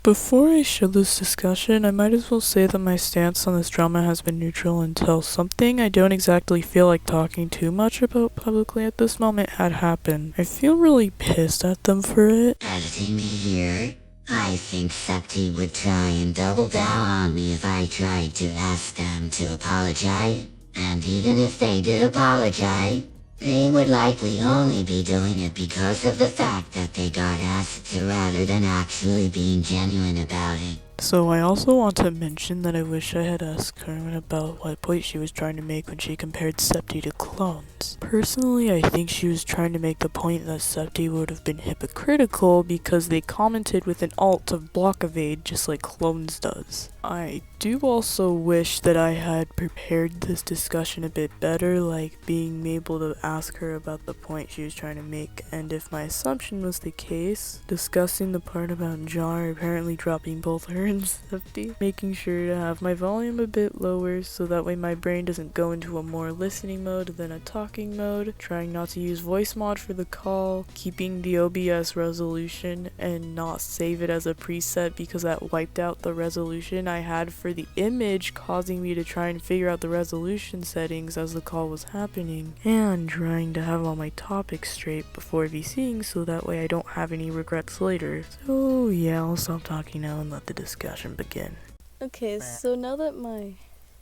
Before I show this discussion, I might as well say that my stance on this drama has been neutral until something I don't exactly feel like talking too much about publicly at this moment had happened. I feel really pissed at them for it. Editing me here. I think Septi would try and double down on me if I tried to ask them to apologize. And even if they did apologize, they would likely only be doing it because of the fact that they got asked to rather than actually being genuine about it. So I also want to mention that I wish I had asked Carmen about what point she was trying to make when she compared Septi to clones. Personally, I think she was trying to make the point that Septi would have been hypocritical because they commented with an alt of block evade just like clones does. I do also wish that I had prepared this discussion a bit better, like being able to ask her about the point she was trying to make, and if my assumption was the case, discussing the part about Jar apparently dropping both her and Septi, making sure to have my volume a bit lower so that way my brain doesn't go into a more listening mode than a talking mode, trying not to use voice mod for the call, keeping the OBS resolution and not save it as a preset because that wiped out the resolution I had for the image, causing me to try and figure out the resolution settings as the call was happening, and trying to have all my topics straight before VCing so that way I don't have any regrets later. So yeah, I'll stop talking now and let the discussion begin. Okay, so now that my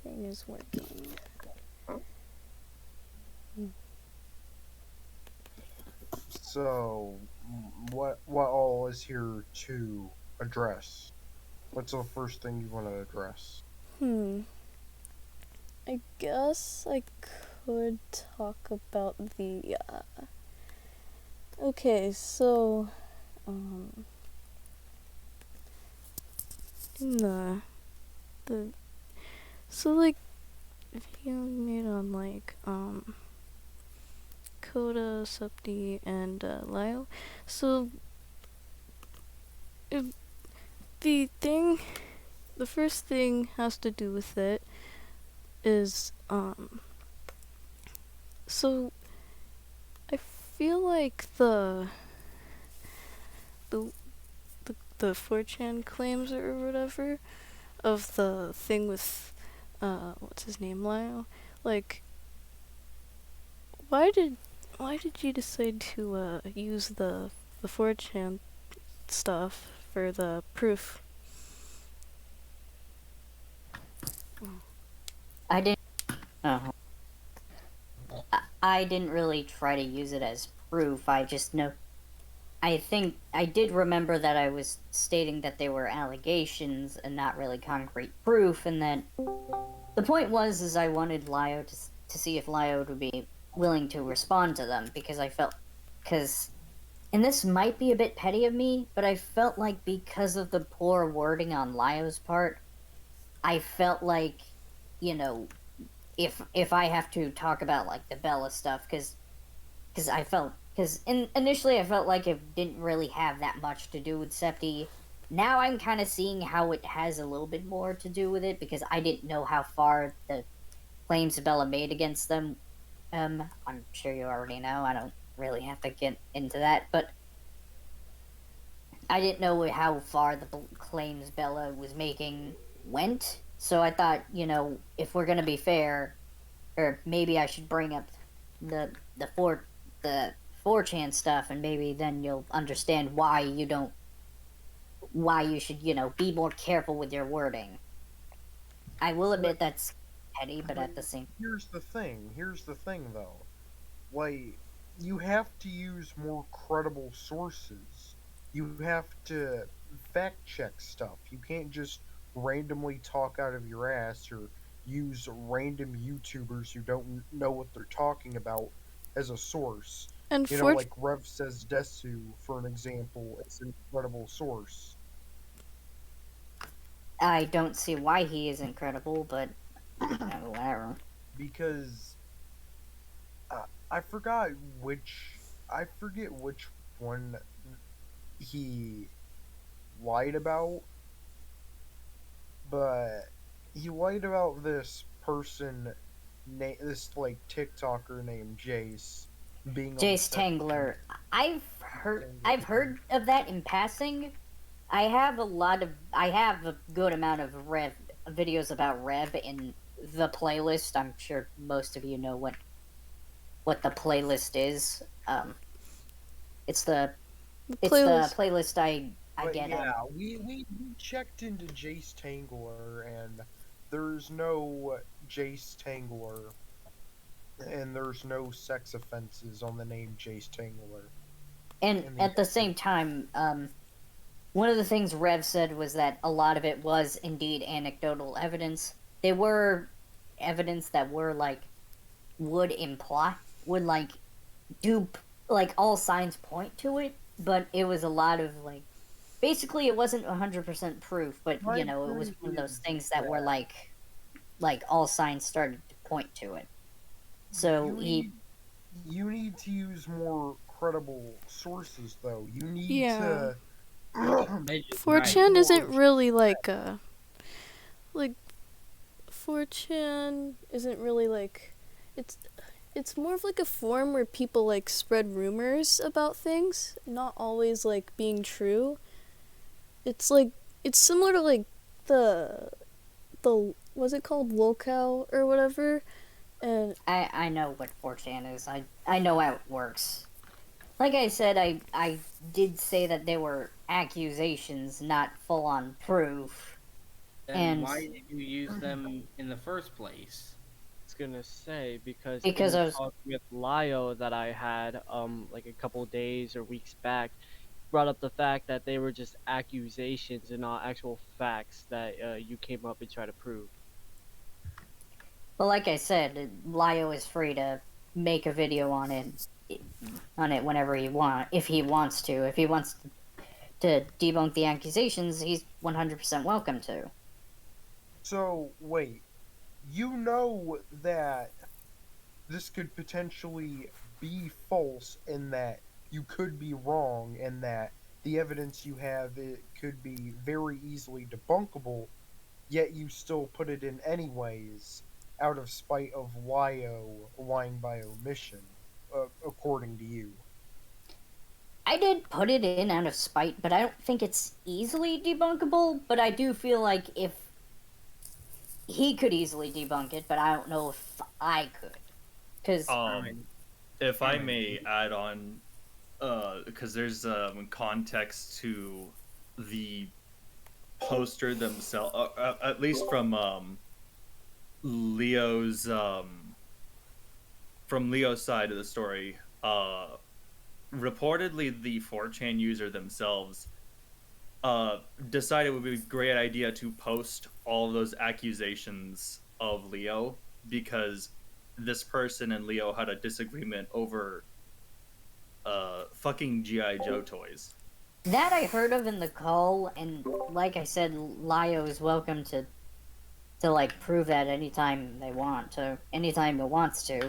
thing is working. So, what all is here to address? What's the first thing you want to address? I guess I could talk about the, okay, so, in so, like, video made on, like, Coda, Septi, and, Lyle, so, the first thing has to do with it is, so, I feel like the 4chan claims or whatever of the thing with what's his name, Lyle, like, why did you decide to use the 4chan stuff for the proof? I didn't. Oh. I didn't really try to use it as proof. I just know. I think I did remember that I was stating that they were allegations and not really concrete proof, and that the point was I wanted Lyle to see if Lyle would be willing to respond to them, because I felt, and this might be a bit petty of me, but I felt like because of the poor wording on Lyle's part, I felt like, you know, if I have to talk about like the Bella stuff, because initially I felt like it didn't really have that much to do with Septi. Now I'm kind of seeing how it has a little bit more to do with it, because I didn't know how far the claims Bella made against them. I'm sure you already know. I don't really have to get into that, but I didn't know how far the claims Bella was making went. So I thought, you know, if we're gonna be fair, or maybe I should bring up the 4chan stuff, and maybe then you'll understand why you should, you know, be more careful with your wording. I will admit that's petty, but at the same. Here's the thing though. Like, you have to use more credible sources. You have to fact check stuff. You can't just randomly talk out of your ass or use random YouTubers who don't know what they're talking about as a source. And You know, like Rev Says Desu, for an example, is an incredible source. I don't see why he isn't credible, but whatever. Because I forget which one he lied about, but he lied about this person, this like TikToker named Jace, being Jace Tangler. I've heard of that in passing, I have a good amount of Rev videos about Rev in the playlist. I'm sure most of you know what the playlist is. It's the Playlist. playlist I But get. yeah, we checked into Jace Tangler, and there's no Jace Tangler, and there's no sex offenses on the name Jace Tangler. And In the at the same time, one of the things Rev said was that a lot of it was indeed anecdotal evidence. They were evidence that were like would like do like all signs point to it, but it was a lot of like basically it wasn't 100% proof, but My you know it was point one of those is things that were that like all signs started to point to it. So you he need you need to use more credible sources, though. You need Yeah. to Right. use 4chan more. isn't really like 4chan isn't really like it's it's more of like a forum where people like spread rumors about things, not always like being true. It's like it's similar to like the what's it called, locale or whatever, and I know what 4chan is. I know how it works. Like I said, I did say that they were accusations, not full on proof. Then And why did you use them in the first place? was gonna say because in because the I was talk with Lyle that I had like a couple days or weeks back, brought up the fact that they were just accusations and not actual facts that you came up and tried to prove. well, like I said, Lyle is free to make a video on it whenever if he wants to. If he wants to debunk the accusations, he's 100% welcome to. So wait, you know that this could potentially be false, in that you could be wrong, and that the evidence you have, it could be very easily debunkable, yet you still put it in anyways, out of spite of lying by omission, according to you. I did put it in out of spite, but I don't think it's easily debunkable. But I do feel like if he could easily debunk it, but I don't know if I could. Because If I may add on, because there's context to the poster themselves, at least Leo's from Leo's side of the story. Reportedly, the 4chan user themselves decided it would be a great idea to post all of those accusations of Leo because this person and Leo had a disagreement over fucking G.I. Joe toys. that I heard of in the call, and like I said, Lio is welcome to like prove that anytime they want to, anytime it wants to.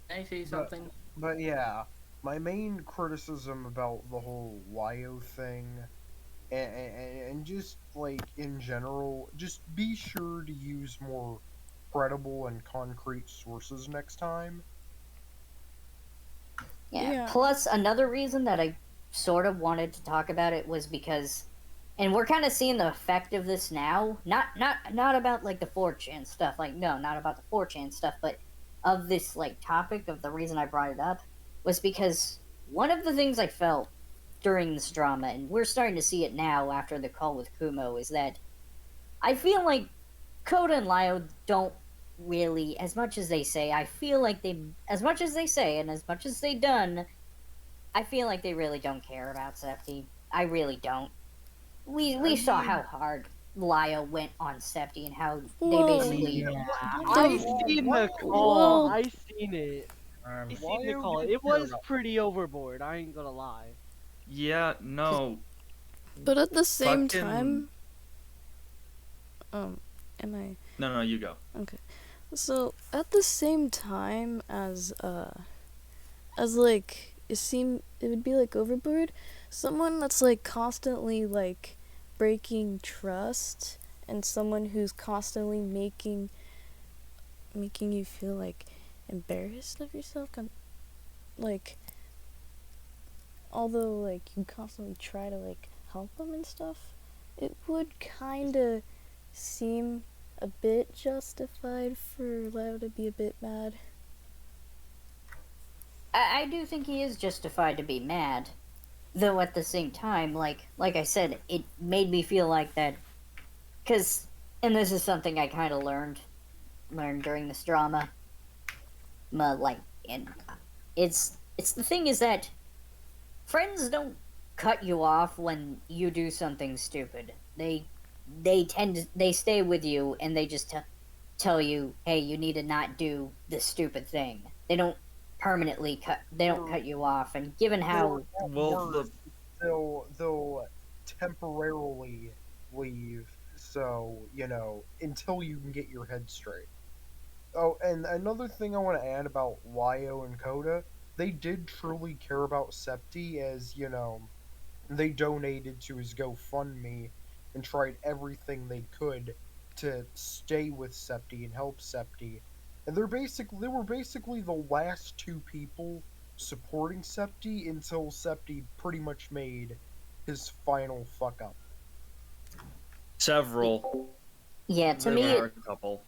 Can I say something? But yeah, my main criticism about the whole Lyo thing, and just like in general, just be sure to use more credible and concrete sources next time. Yeah. Plus, another reason that I sort of wanted to talk about it was because, and we're kind of seeing the effect of this now. Not about like the 4chan stuff. Like no, not about the 4chan stuff, but of this like topic of the reason I brought it up was because one of the things I felt during this drama, and we're starting to see it now after the call with Kumo, is that I feel like Coda and Lyle don't really, as much as they say, I feel like as much as they say and as much as they done, I feel like they really don't care about Septi. I really don't. We saw how hard Lyle went on Septi and how they basically. I seen the call. Well, I seen it. I seen the Lyo call. did It care was about pretty overboard. I ain't gonna lie. Yeah, no. but at the same Fucking- time, am I No, you go. okay? So at the same time as like it would be like overboard, someone that's like constantly like breaking trust, and someone who's constantly making you feel like embarrassed of yourself, like although like you constantly try to like help them and stuff, it would kind of seem a bit justified for Lyle to be a bit mad. I do think he is justified to be mad, though at the same time, like I said, it made me feel like that, because, and this is something I kind of learned during this drama, like, and it's the thing is that friends don't cut you off when you do something stupid. They stay with you and they just tell you, hey, you need to not do this stupid thing. They don't permanently cut you off. And given how Well, they'll temporarily leave, so until you can get your head straight. Oh, and another thing I want to add about Lyle and Coda, they did truly care about Septi, as they donated to his GoFundMe and tried everything they could to stay with Septi and help Septi. And they were basically the last two people supporting Septi until Septi pretty much made his final fuck up. several. yeah, There were a couple.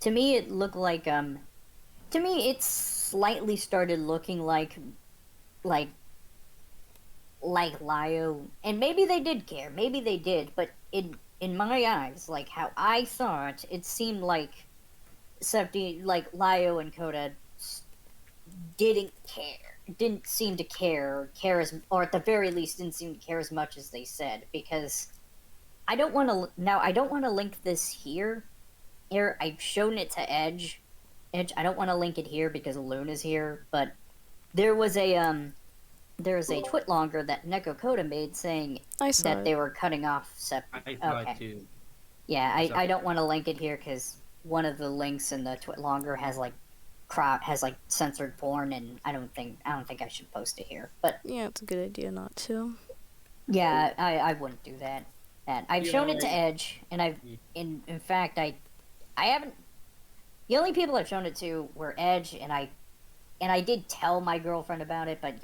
to me it looked like to me it slightly started looking like Lyle, and maybe they did care, maybe they did, but in my eyes, like how I saw it, it seemed like Septi, like Lyle and Coda didn't seem to care as, or at the very least didn't seem to care as much as they said, because I don't want to link this here. I've shown it to Edge. I don't want to link it here because Luna's here, but there was a TwitLonger that Neko Coda made saying that they were cutting off I thought too. Yeah, I don't want to link it here because one of the links in the TwitLonger has censored porn, and I don't think I should post it here. But yeah, it's a good idea not to. Yeah, I wouldn't do that. And I've shown it to Edge, and in fact I haven't. The only people I've shown it to were Edge, and I did tell my girlfriend about it, but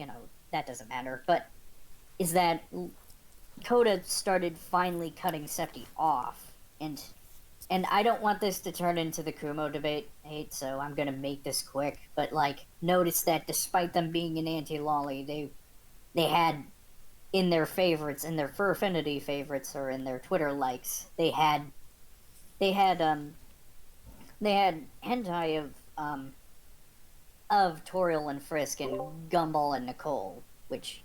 that doesn't matter. But is that Coda started finally cutting Septi off, and I don't want this to turn into the Kumo debate, so I'm gonna make this quick. But notice that despite them being an anti-lolly, they had in their favorites, in their Fur Affinity favorites, or in their Twitter likes, they had hentai of Toriel and Frisk and Gumball and Nicole, which,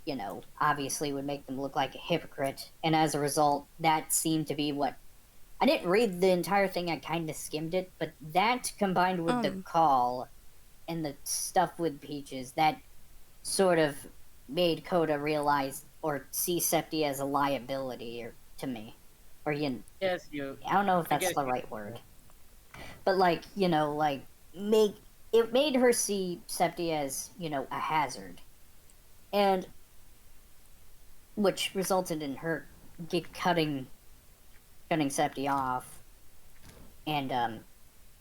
obviously would make them look like a hypocrite, and as a result, that seemed to be what... I didn't read the entire thing, I kind of skimmed it, but that combined with the call and the stuff with Peaches, that sort of made Coda realize or see Septi as a liability to me. Or, Yes, I don't know if that's the right word. But, it made her see Septi as, a hazard. And, which resulted in her cutting Septi off. And,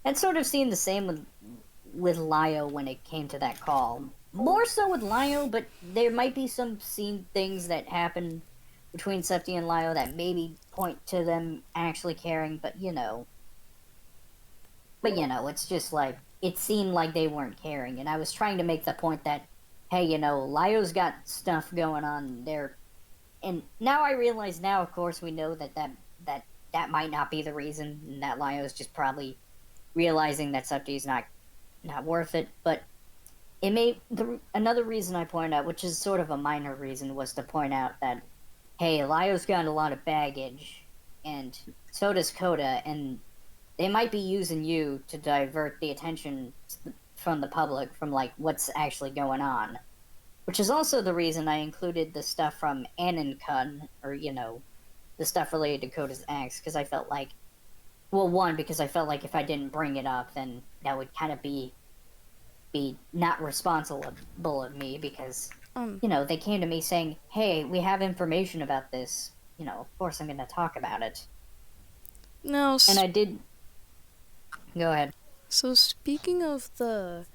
I'd sort of seen the same with Lyle when it came to that call. More so with Lyle, but there might be some scene things that happen between Septi and Lyle that maybe point to them actually caring, but it's just it seemed like they weren't caring, and I was trying to make the point that, hey, Lyle's got stuff going on there, and now I realize of course, we know that might not be the reason, and that Lyle's just probably realizing that Septi's not worth it, but it may... another reason I point out, which is sort of a minor reason, was to point out that, hey, Lyle's got a lot of baggage, and so does Coda, and they might be using you to divert the attention from the public from, what's actually going on. Which is also the reason I included the stuff from Aninkun, or, the stuff related to Coda's ex, because I felt like... Well, one, because I felt like if I didn't bring it up, then that would kind of be not responsible of me, because, they came to me saying, hey, we have information about this. Of course I'm going to talk about it. No, and I did... Go ahead. So speaking of the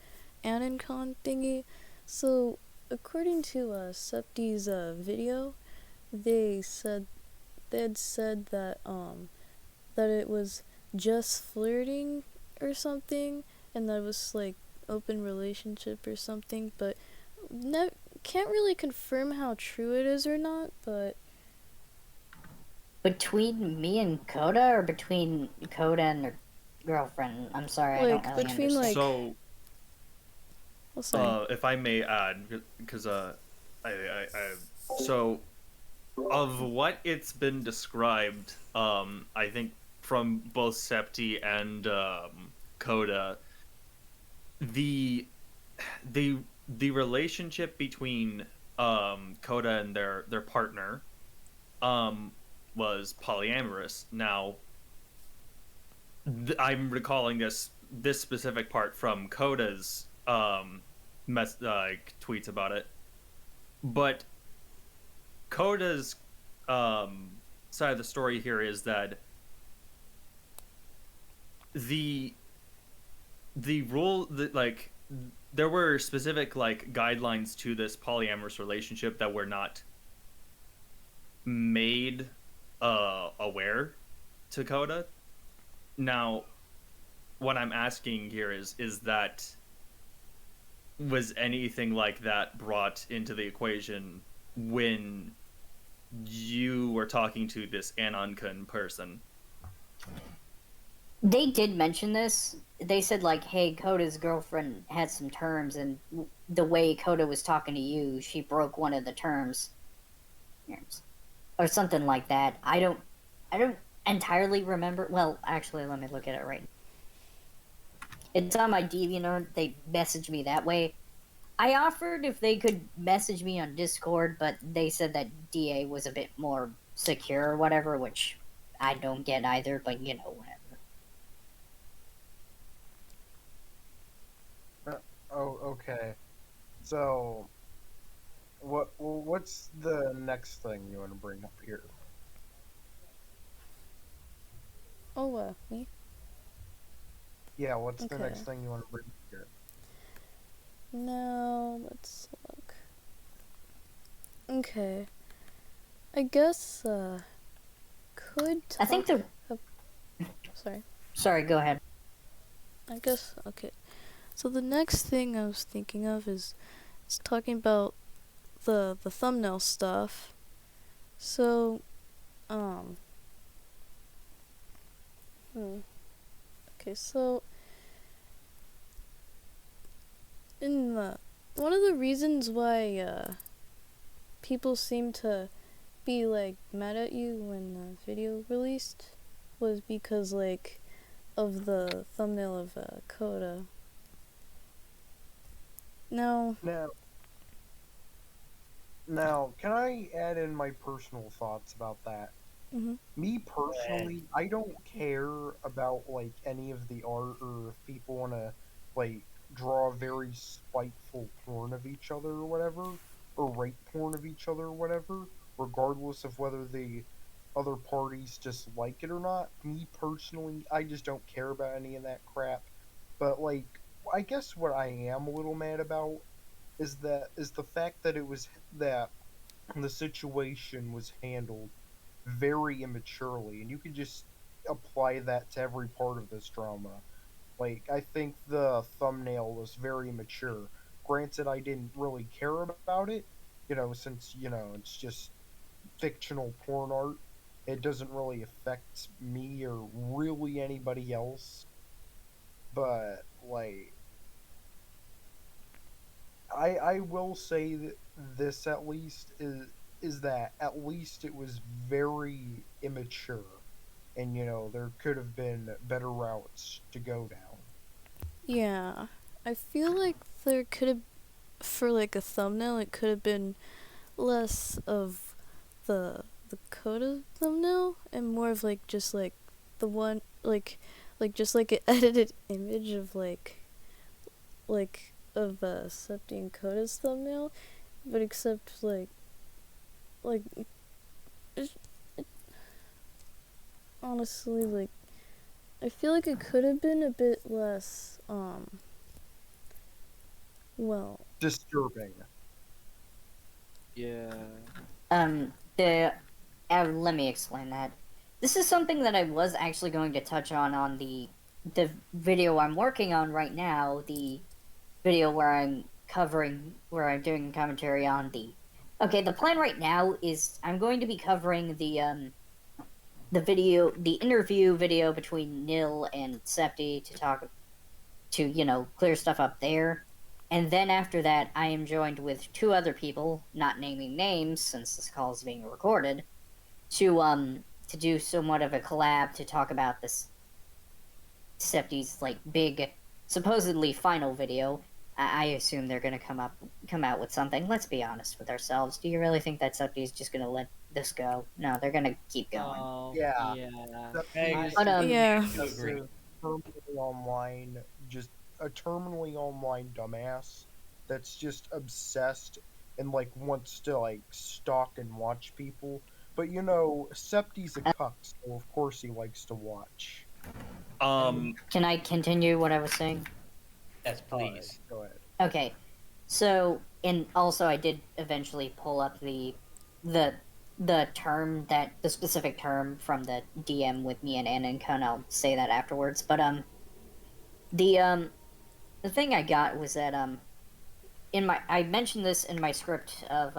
Anincon thingy, so according to Septi's video, they had said that that it was just flirting or something, and that it was like open relationship or something, but can't really confirm how true it is or not. But Between me and Coda, or between Coda and her girlfriend? I'm sorry, I don't like really between understand. So, I'll say. if I may add, because so of what it's been described, I think from both Septi and Coda, the the the relationship between Coda and their partner was polyamorous. Now, I'm recalling this specific part from Coda's tweets about it, but Coda's side of the story here is that the rule that, like, there were specific, like, guidelines to this polyamorous relationship that were not made aware to Coda. Now, what I'm asking here is that was anything like that brought into the equation when you were talking to this Anankun person? They did mention this. They said, like, hey, Coda's girlfriend had some terms, and the way Coda was talking to you, she broke one of the terms. Or something like that. I don't entirely remember. Well, actually, let me look at it right now. It's on my DeviantArt. They messaged me that way. I offered if they could message me on Discord, but they said that DA was a bit more secure or whatever, which I don't get either, but you know, whatever. Oh, okay. So, what's the next thing you want to bring up here? Oh, me? Yeah, what's the Okay. next thing you want to bring up here? Now, let's look. Okay. I guess, could I think the... Sorry. Sorry, go ahead. I guess, okay. So the next thing I was thinking of is talking about the thumbnail stuff. So, okay, so in one of the reasons why people seem to be like mad at you when the video released was because like of the thumbnail of Coda. Now, can I add in my personal thoughts about that? mm-hmm. Me personally, I don't care about like any of the art, or if people want to like draw very spiteful porn of each other or whatever, or rape porn of each other or whatever, regardless of whether the other parties just like it or not. Me personally, I just don't care about any of that crap. But like, I guess what I am a little mad about is the fact that that the situation was handled very immaturely, and you can just apply that to every part of this drama. Like, I think the thumbnail was very mature. Granted, I didn't really care about it, since, it's just fictional porn art. It doesn't really affect me or really anybody else. But, like, I will say that this at least is that at least it was very immature, and there could have been better routes to go down. Yeah, I feel like there could have, for like a thumbnail, it could have been less of the Coda thumbnail and more of like just like the one like just like an edited image of like of Septi and Coda's thumbnail, but except like it, honestly, like I feel like it could have been a bit less well, Disturbing. Yeah. Let me explain that. This is something that I was actually going to touch on the video I'm working on right now, the video where I'm doing commentary on the. Okay, the plan right now is I'm going to be covering the interview video between Nil and Septi to clear stuff up there. And then after that, I am joined with two other people, not naming names since this call is being recorded, to do somewhat of a collab to talk about this Septi's like big, supposedly final video. I assume they're gonna come out with something. Let's be honest with ourselves. Do you really think that Septi's just gonna let this go? No, they're gonna keep going. Oh, Yeah. yeah. But, yeah. Terminally online, just a terminally online dumbass that's just obsessed and like wants to like stalk and watch people. But you know, Septi's a cuck, so of course he likes to watch. Can I continue what I was saying? Yes, please. Go ahead. Okay, so and also I did eventually pull up the the specific term from the DM with me and Anna, and I'll say that afterwards. But the thing I got was that I mentioned this in my script of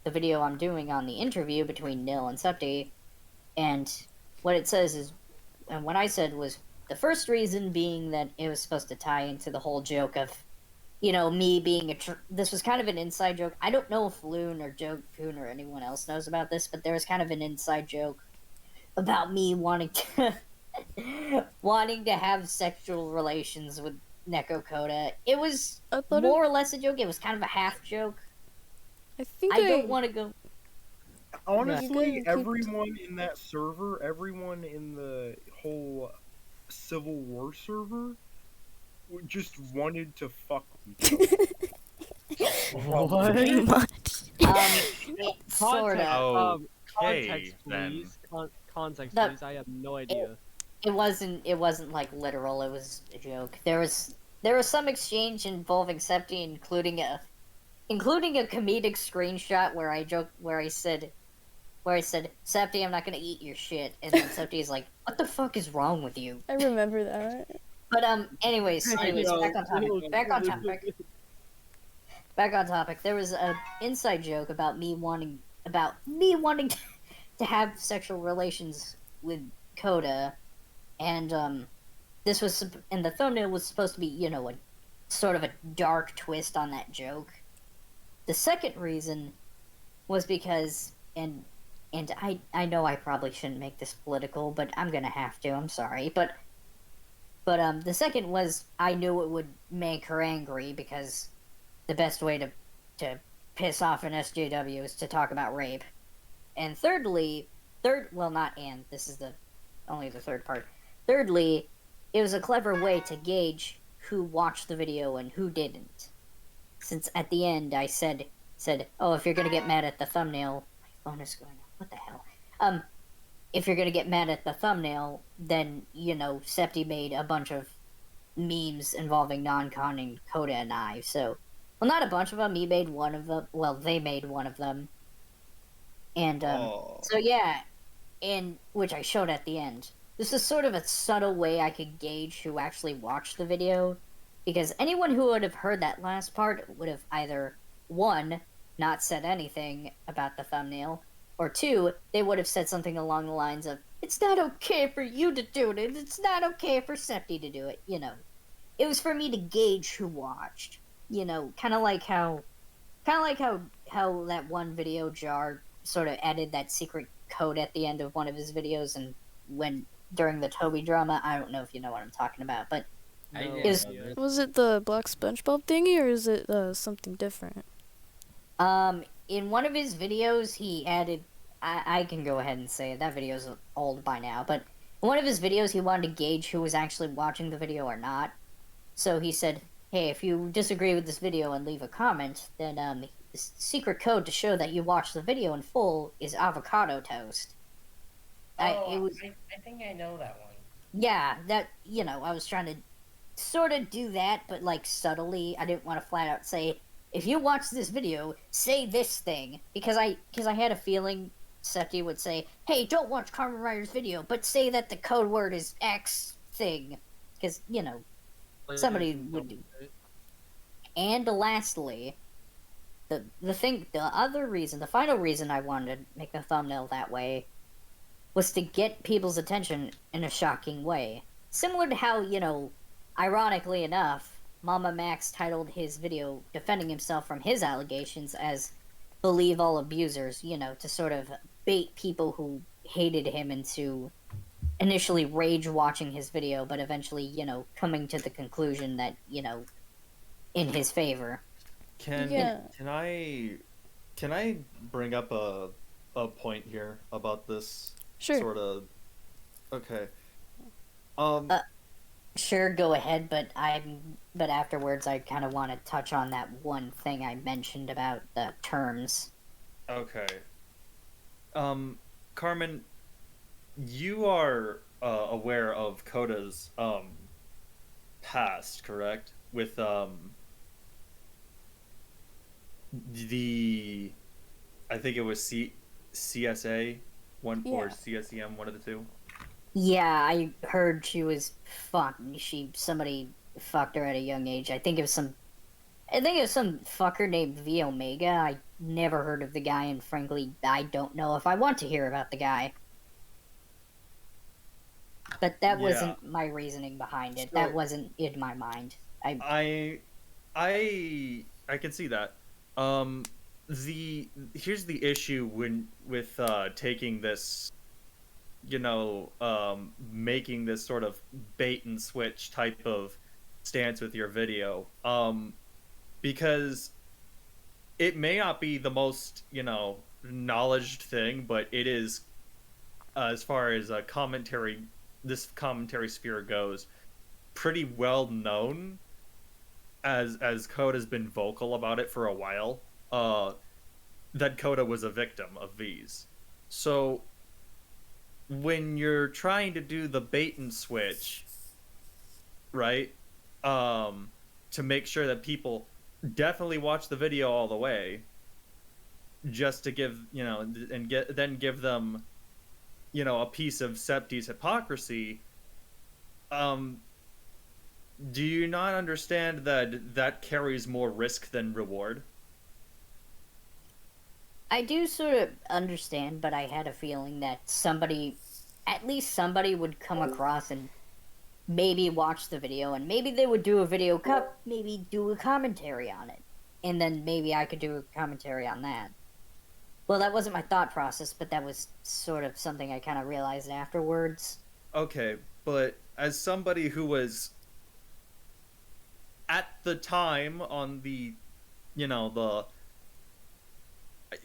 the video I'm doing on the interview between Nil and Septi, and what it says is, and what I said was the first reason being that it was supposed to tie into the whole joke of, me being this was kind of an inside joke. I don't know if Loon or anyone else knows about this, but there was kind of an inside joke about me wanting to wanting to have sexual relations with Neko Coda. It was more or less a joke. It was kind of a half joke. I think I don't want to go. Honestly, everyone in that server, everyone in the whole Civil War server, just wanted to fuck each other. Pretty much. Sort of. Context, then. please. Context, The- please. I have no idea. It wasn't like literal. It was a joke. There was some exchange involving Septi, including a comedic screenshot where I said, Septi, I'm not gonna eat your shit, and then Septi is like, what the fuck is wrong with you? I remember that. But anyways, back on topic. There was a inside joke about me wanting to have sexual relations with Coda, and the thumbnail was supposed to be, a sort of a dark twist on that joke. The second reason was because, and I know I probably shouldn't make this political, but I'm gonna have to. I'm sorry, but the second was I knew it would make her angry because the best way to piss off an SJW is to talk about rape. And this is only the third part. Thirdly, it was a clever way to gauge who watched the video and who didn't. Since at the end I said, oh, if you're gonna get mad at the thumbnail, my phone is going off. What the hell? If you're gonna get mad at the thumbnail, then Septi made a bunch of memes involving non-conning Coda and I. So, well, not a bunch of them. He made one of them. Well, they made one of them. And so yeah, and which I showed at the end. This is sort of a subtle way I could gauge who actually watched the video, because anyone who would have heard that last part would have either, one, not said anything about the thumbnail, or two, they would have said something along the lines of, it's not okay for you to do it, it's not okay for Septi to do it, It was for me to gauge who watched, kind of like how that one video Jar sort of added that secret code at the end of one of his videos, and during the Toby drama, I don't know if you know what I'm talking about, but Was it the Black SpongeBob thingy, or is it something different? In one of his videos, he added. I can go ahead and say it. That video's old by now, but in one of his videos, he wanted to gauge who was actually watching the video or not. So he said, "Hey, if you disagree with this video and leave a comment, then the secret code to show that you watched the video in full is avocado toast." I think I know that one. Yeah, that I was trying to sort of do that, but like subtly. I didn't want to flat out say, if you watch this video, say this thing, because I had a feeling Septi would say, hey, don't watch Carmen Ryder's video, but say that the code word is X thing, because somebody would do. And lastly, the final reason I wanted to make the thumbnail that way was to get people's attention in a shocking way. Similar to how, ironically enough, Mama Max titled his video defending himself from his allegations as "Believe All Abusers," to sort of bait people who hated him into initially rage watching his video, but eventually, coming to the conclusion that, in his favor. Can I bring up a point here about this? Sure. Sort of. Okay. Sure, go ahead, but afterwards I kind of want to touch on that one thing I mentioned about the terms. Okay. Carmen, you are aware of Coda's past, correct? With the I think it was CSA one or CSEM, one of the two. Yeah, I heard she was somebody fucked her at a young age. I think it was some fucker named V Omega. I never heard of the guy, and frankly, I don't know if I want to hear about the guy. But that wasn't my reasoning behind it. That wasn't in my mind. I can see that. Here's the issue with taking this, making this sort of bait and switch type of stance with your video, because it may not be the most knowledged thing, but it is, as far as this commentary sphere goes, pretty well known, as Coda has been vocal about it for a while, that Coda was a victim of these. So when you're trying to do the bait and switch, right, to make sure that people definitely watch the video all the way, just to give give them a piece of Septi's hypocrisy, do you not understand that carries more risk than reward? I do sort of understand, but I had a feeling that at least somebody would come across and maybe watch the video, and maybe they would do a video maybe do a commentary on it, and then maybe I could do a commentary on that. Well, that wasn't my thought process, but that was sort of something I kind of realized afterwards. Okay, but as somebody who was at the time on the,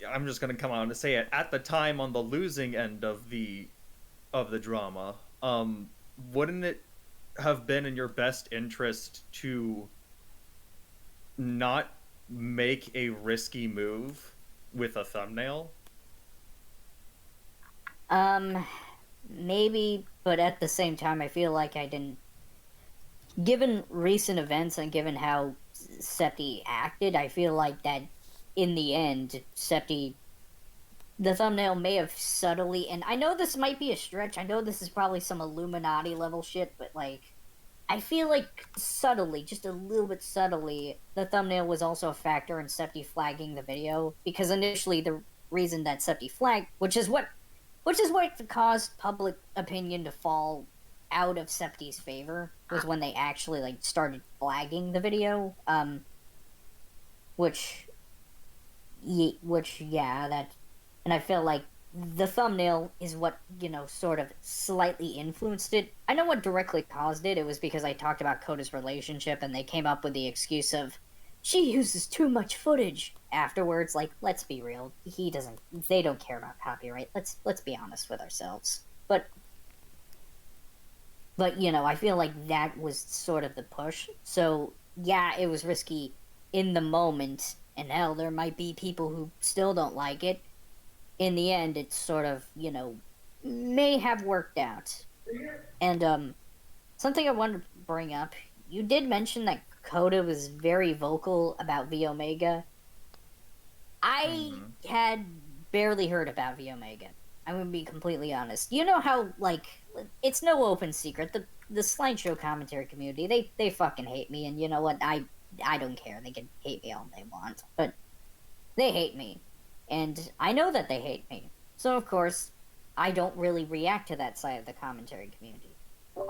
I'm just gonna come out and say it, at the time on the losing end of the drama, wouldn't it have been in your best interest to not make a risky move with a thumbnail? Maybe, but at the same time, I feel like I didn't. Given recent events and given how Septi acted, I feel like that in the end, the thumbnail may have subtly, and I know this might be a stretch, I know this is probably some Illuminati level shit, but I feel like subtly, just a little bit subtly, the thumbnail was also a factor in Septi flagging the video, because initially the reason that Septi flagged, which is what caused public opinion to fall out of Septi's favor, was when they actually started flagging the video, and I feel like the thumbnail is what, sort of slightly influenced it. I know what directly caused it. It was because I talked about Coda's relationship, and they came up with the excuse of, she uses too much footage afterwards. Let's be real. They don't care about copyright. Let's be honest with ourselves. But I feel like that was sort of the push. So, yeah, it was risky in the moment, and hell, there might be people who still don't like it. In the end, it's sort of, may have worked out. And, something I wanted to bring up, you did mention that Coda was very vocal about V Omega, I had barely heard about V Omega. I'm gonna be completely honest. You know how, like, it's no open secret. The slideshow commentary community, they fucking hate me, and you know what? I don't care. They can hate me all they want, but they hate me, and I know that they hate me. So of course, I don't really react to that side of the commentary community,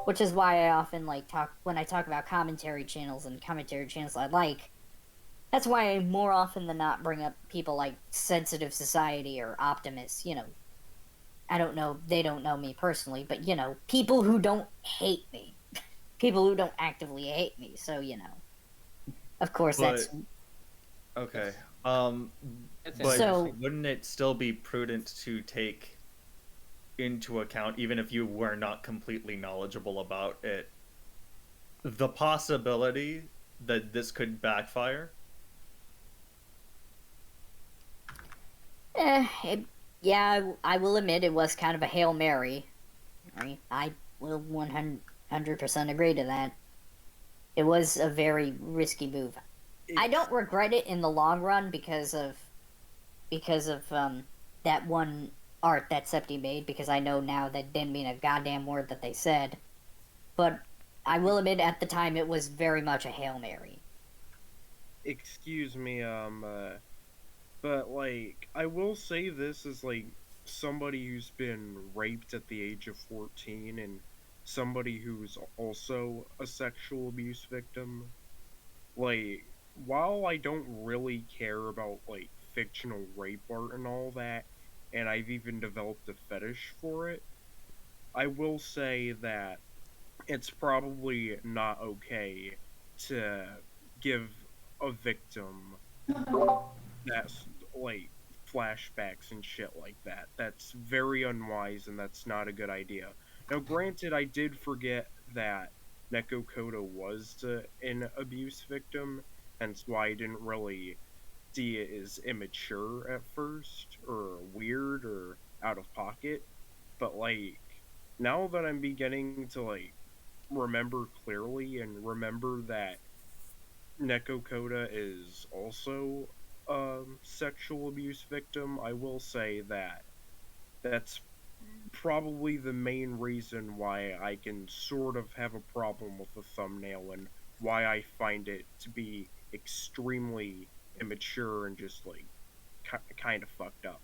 which is why I often when I talk about commentary channels and commentary channels I like. That's why I more often than not bring up people like Sensitive Society or Optimus. I don't know, they don't know me personally, but people who don't hate me, people who don't actively hate me. So of course that's okay. It's But So- wouldn't it still be prudent to take into account, even if you were not completely knowledgeable about it, the possibility that this could backfire? Yeah, I will admit it was kind of a Hail Mary. I will 100% agree to that. It was a very risky move. I don't regret it in the long run because of that one art that Septi made, because I know now that didn't mean a goddamn word that they said. But I will admit at the time it was very much a Hail Mary. Excuse me, but I will say this as somebody who's been raped at the age of 14 and somebody who's also a sexual abuse victim. While I don't really care about fictional rape art and all that, and I've even developed a fetish for it, I will say that it's probably not okay to give a victim that's flashbacks and shit like that. That's very unwise and that's not a good idea. Now, granted, I did forget that Neko Koda was an abuse victim, hence why I didn't really see it as immature at first, or weird, or out of pocket. But now that I'm beginning to remember clearly and remember that Neko Koda is also a sexual abuse victim, I will say that that's probably the main reason why I can sort of have a problem with the thumbnail and why I find it to be extremely immature and just kind of fucked up.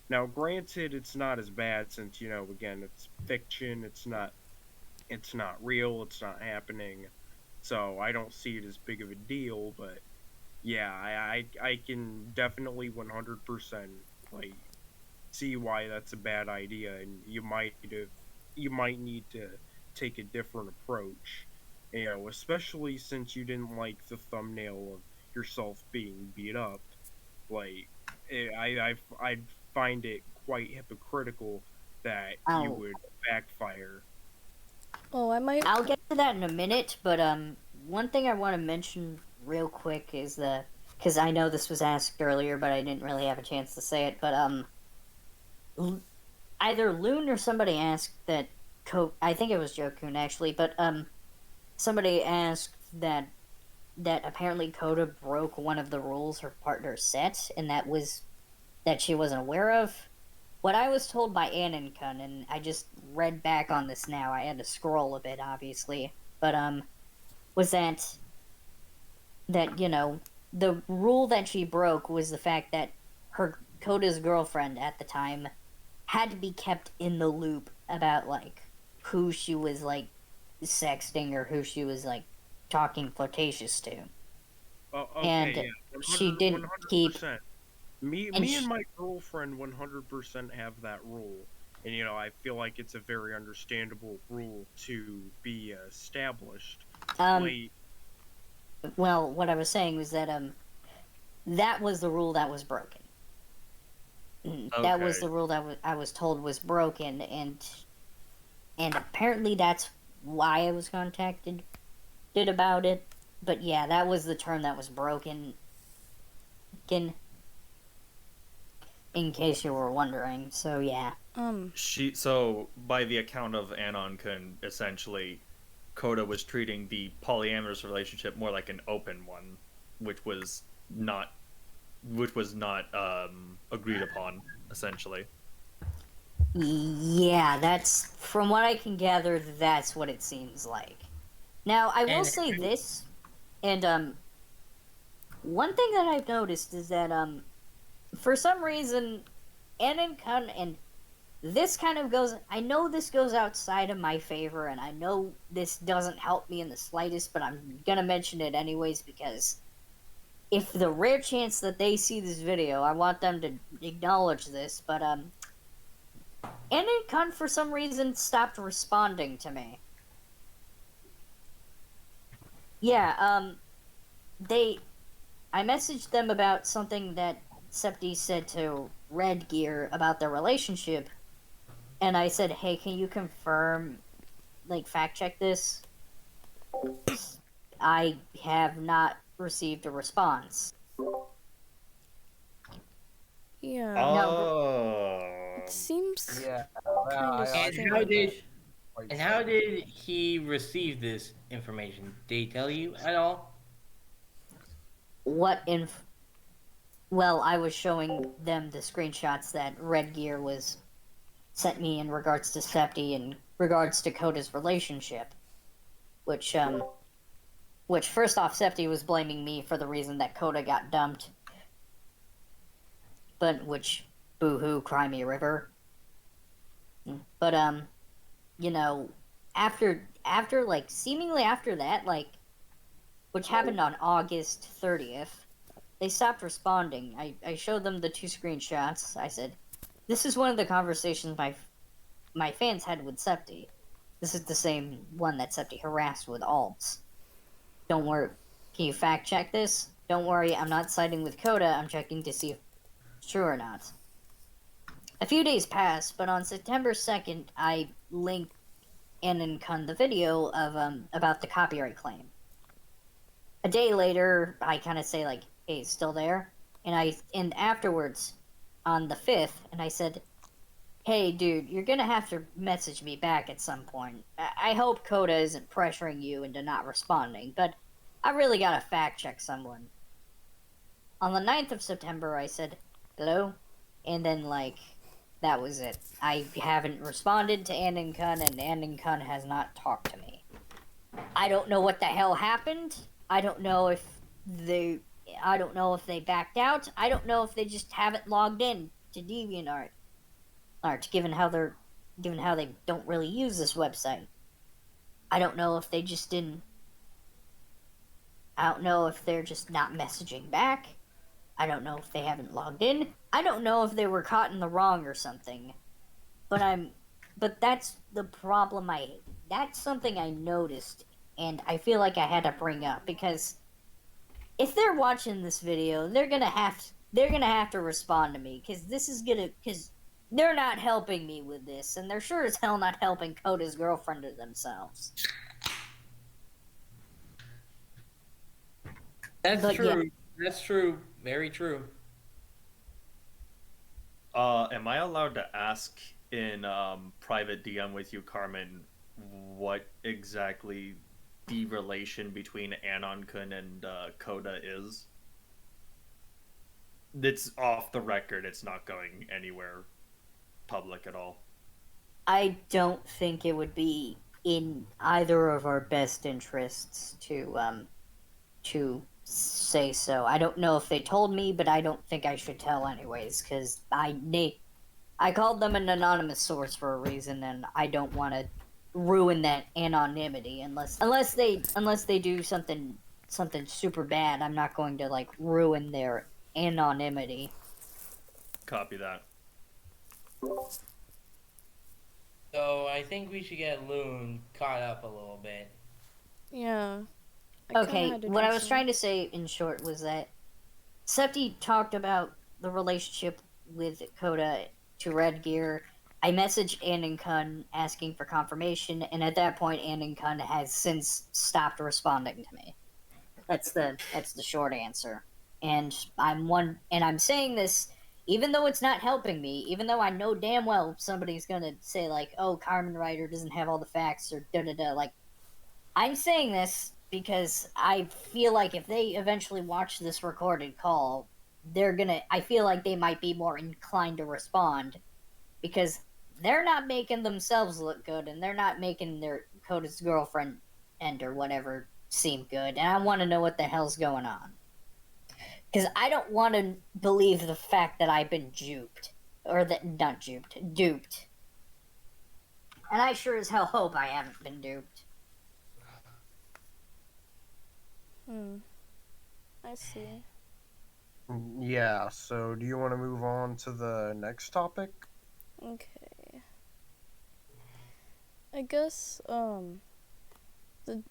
Now, granted, it's not as bad since again, it's fiction. It's not real. It's not happening. So I don't see it as big of a deal. But yeah, I can definitely 100% see why that's a bad idea, and you might need to take a different approach. Especially since you didn't like the thumbnail of yourself being beat up. I'd find it quite hypocritical that you Oh. would backfire. Oh, I might. I'll get to that in a minute, but one thing I want to mention real quick is because I know this was asked earlier, but I didn't really have a chance to say it. But either Loon or somebody asked that. I think it was Jokun actually, but somebody asked that apparently Coda broke one of the rules her partner set, and that she wasn't aware of. What I was told by Anankun, and I just read back on this now, I had to scroll a bit, obviously, but was that the rule that she broke was the fact that her Coda's girlfriend at the time had to be kept in the loop about who she was sexting or who she was talking flirtatious to. Okay, And yeah, she didn't keep. 100%. Me and my girlfriend 100% have that rule, and I feel like it's a very understandable rule to be established. Well, what I was saying was that that was the rule that was broken. That was the rule that I was told was broken, and apparently that's why I was contacted about it. But yeah, that was the term that was broken. In case you were wondering, so yeah. So by the account of Anon-kun, essentially, Coda was treating the polyamorous relationship more like an open one, which was not agreed upon, essentially. Yeah, that's from what I can gather. That's what it seems like. Now, I will say this, and one thing that I've noticed is that for some reason, and this kind of goes. I know this goes outside of my favor, and I know this doesn't help me in the slightest, but I'm gonna mention it anyways because if the rare chance that they see this video, I want them to acknowledge this. But Anakin for some reason stopped responding to me. Yeah, I messaged them about something that Septi said to Red Gear about their relationship, and I said, hey, can you confirm, like, fact check this? I have not received a response. Yeah. Oh. It seems Yeah. kind of strange. And how did he receive this information? Did he tell you at all? Well, I was showing them the screenshots that Red Gear was sent me in regards to Septi and regards to Coda's relationship, which first off, Septi was blaming me for the reason that Coda got dumped, but which boo-hoo, cry me a river. But you know, after like seemingly after that, like, which happened on August 30th, they stopped responding. I showed them the 2 screenshots. I said, this is one of the conversations my fans had with Septi. This is the same one that Septi harassed with alts. Don't worry. Can you fact check this? Don't worry, I'm not siding with Coda. I'm checking to see if it's true or not. A few days passed, but on September 2nd, I linked Anakin the video of about the copyright claim. A day later, I kind of say like, "Hey, it's still there?" And afterwards, on the 5th, and I said, "Hey, dude, you're gonna have to message me back at some point. I hope Coda isn't pressuring you into not responding, but I really gotta fact check someone." On the 9th of September, I said, "Hello?" And then, like, that was it. I haven't responded to Anakin, and Anakin has not talked to me. I don't know what the hell happened. I don't know if they backed out. I don't know if they just haven't logged in to DeviantArt. Given how they don't really use this website. I don't know if they just didn't. I don't know if they're just not messaging back. I don't know if they haven't logged in. I don't know if they were caught in the wrong or something. But that's the problem. That's something I noticed, and I feel like I had to bring up because if they're watching this video, they're gonna have to respond to me because they're not helping me with this, and they're sure as hell not helping Coda's girlfriend or themselves. That's true. Yeah. That's true. Very true. Am I allowed to ask in private DM with you, Carmen, what exactly the relation between Anakin and Coda is? It's off the record. It's not going anywhere public at all. I don't think it would be in either of our best interests to say so. I don't know if they told me, but I don't think I should tell anyways, because I called them an anonymous source for a reason, and I don't want to ruin that anonymity unless they do something super bad. I'm not going to like ruin their anonymity. Copy that. So I think we should get Loon caught up a little bit. Yeah. Okay, what I was trying to say in short was that Septi talked about the relationship with Coda to Red Gear. I messaged Anakin asking for confirmation, and at that point, Anakin has since stopped responding to me. That's the short answer. And I'm saying this even though it's not helping me, even though I know damn well somebody's gonna say like, "Oh, Carmen Ryder doesn't have all the facts," or da da da. Like, I'm saying this because I feel like if they eventually watch this recorded call, I feel like they might be more inclined to respond because they're not making themselves look good and they're not making their Coda's girlfriend or whatever seem good. And I want to know what the hell's going on. Because I don't want to believe the fact that I've been duped. Or that, not duped, duped. And I sure as hell hope I haven't been duped. I see. Yeah, so do you want to move on to the next topic? Okay. I guess the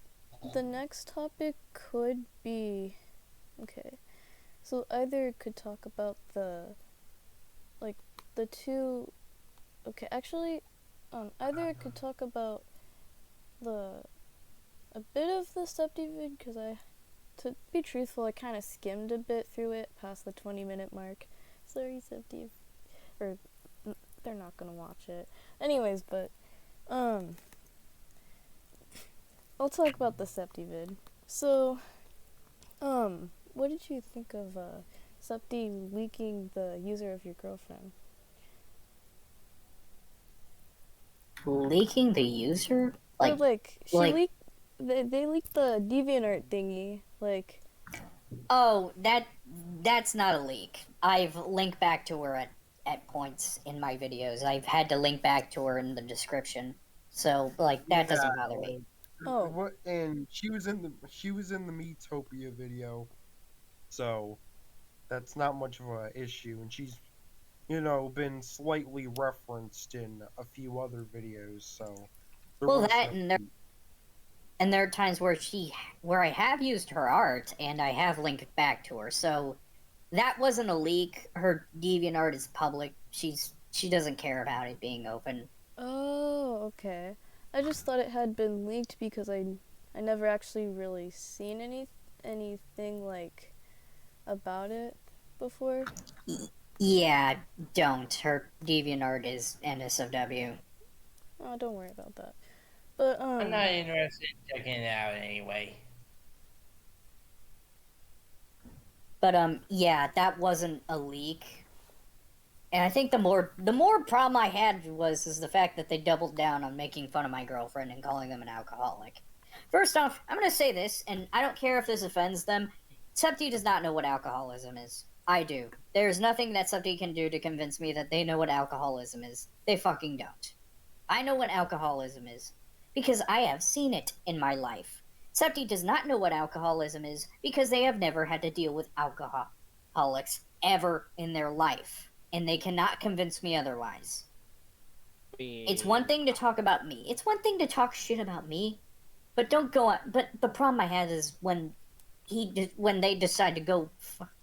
next topic could be, okay. So either it could talk about the two, okay, actually either it could talk about a bit of the Septi vid, because to be truthful, I kind of skimmed a bit through it past the 20-minute mark. Sorry, Septi, or they're not gonna watch it. Anyways, but I'll talk about the Septi vid. So, what did you think of Septi leaking the user of your girlfriend? Leaking the user? She leaked. They leaked the DeviantArt thingy. Oh, that's not a leak. I've linked back to her at points in my videos. I've had to link back to her in the description. So that doesn't bother me. Oh. What? And she was in the Metopia video, so that's not much of an issue. And she's, been slightly referenced in a few other videos. So well, that and there are times where I have used her art and I have linked back to her. So that wasn't a leak. Her DeviantArt is public. She doesn't care about it being open. Oh, okay. I just thought it had been leaked because I never actually really seen anything about it before. Yeah, don't. Her DeviantArt is NSFW. Oh, don't worry about that. But I'm not interested in checking it out anyway. But yeah, that wasn't a leak. And I think the more problem I had is the fact that they doubled down on making fun of my girlfriend and calling them an alcoholic. First off, I'm gonna say this, and I don't care if this offends them. Septi does not know what alcoholism is. I do. There's nothing that Septi can do to convince me that they know what alcoholism is. They fucking don't. I know what alcoholism is because I have seen it in my life. Septi does not know what alcoholism is because they have never had to deal with alcoholics ever in their life, and they cannot convince me otherwise. It's one thing to talk about me. It's one thing to talk shit about me, but don't go on. But the problem I had is when they decide to go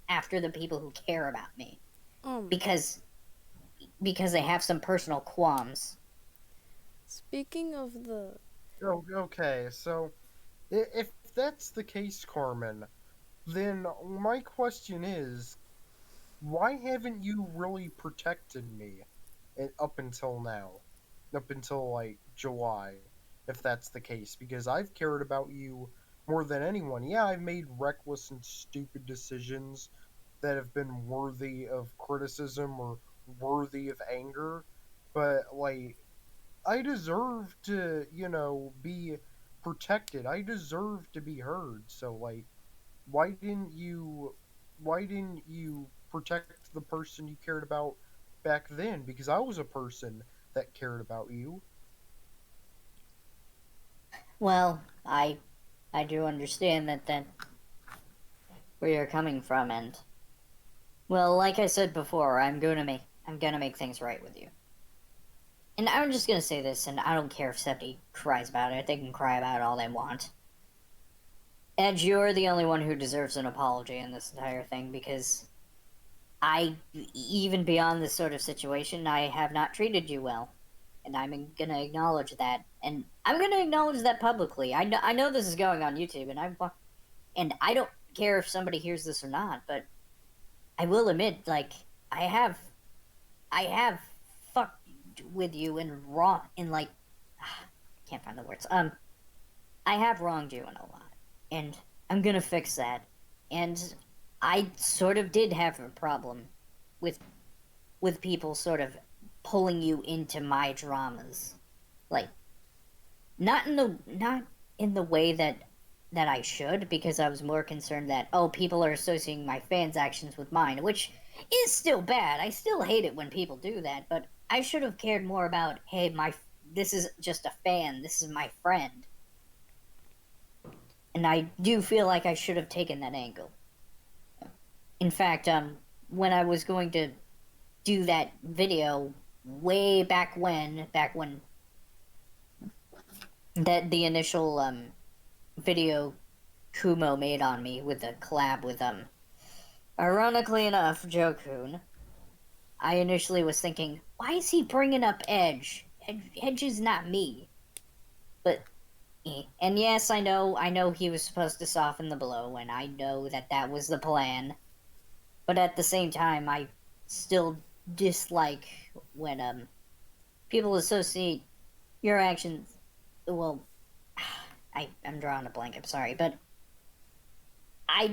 after the people who care about me, because they have some personal qualms. Speaking of the... Oh, okay, so if that's the case, Carmen, then my question is, why haven't you really protected me up until now? Up until, July, if that's the case, because I've cared about you more than anyone. Yeah, I've made reckless and stupid decisions that have been worthy of criticism or worthy of anger, but, I deserve to, be protected. I deserve to be heard. So, why didn't you protect the person you cared about back then? Because I was a person that cared about you. Well, I do understand that where you're coming from, and well, like I said before, I'm gonna make things right with you. And I'm just gonna say this, and I don't care if Septi cries about it. They can cry about it all they want. Edge, you're the only one who deserves an apology in this entire thing, because even beyond this sort of situation, I have not treated you well. And I'm gonna acknowledge that. And I'm gonna acknowledge that publicly. I know this is going on YouTube, and I don't care if somebody hears this or not, but I will admit, I have fucked with you and I can't find the words. I have wronged you in a lot, and I'm gonna fix that. And I sort of did have a problem with people sort of pulling you into my dramas, like not in the way that I should, because I was more concerned that, oh, people are associating my fans' actions with mine, which is still bad. I still hate it when people do that, but I should have cared more about, hey, this is just a fan, this is my friend. And I do feel like I should have taken that angle. In fact, when I was going to do that video way back when that the initial video Kumo made on me with the collab with ironically enough, Jokun, I initially was thinking, why is he bringing up Edge? Edge is not me. But and yes, I know he was supposed to soften the blow, and I know that was the plan. But at the same time, I still dislike when people associate your actions. Well, I'm drawing a blank. I'm sorry, but I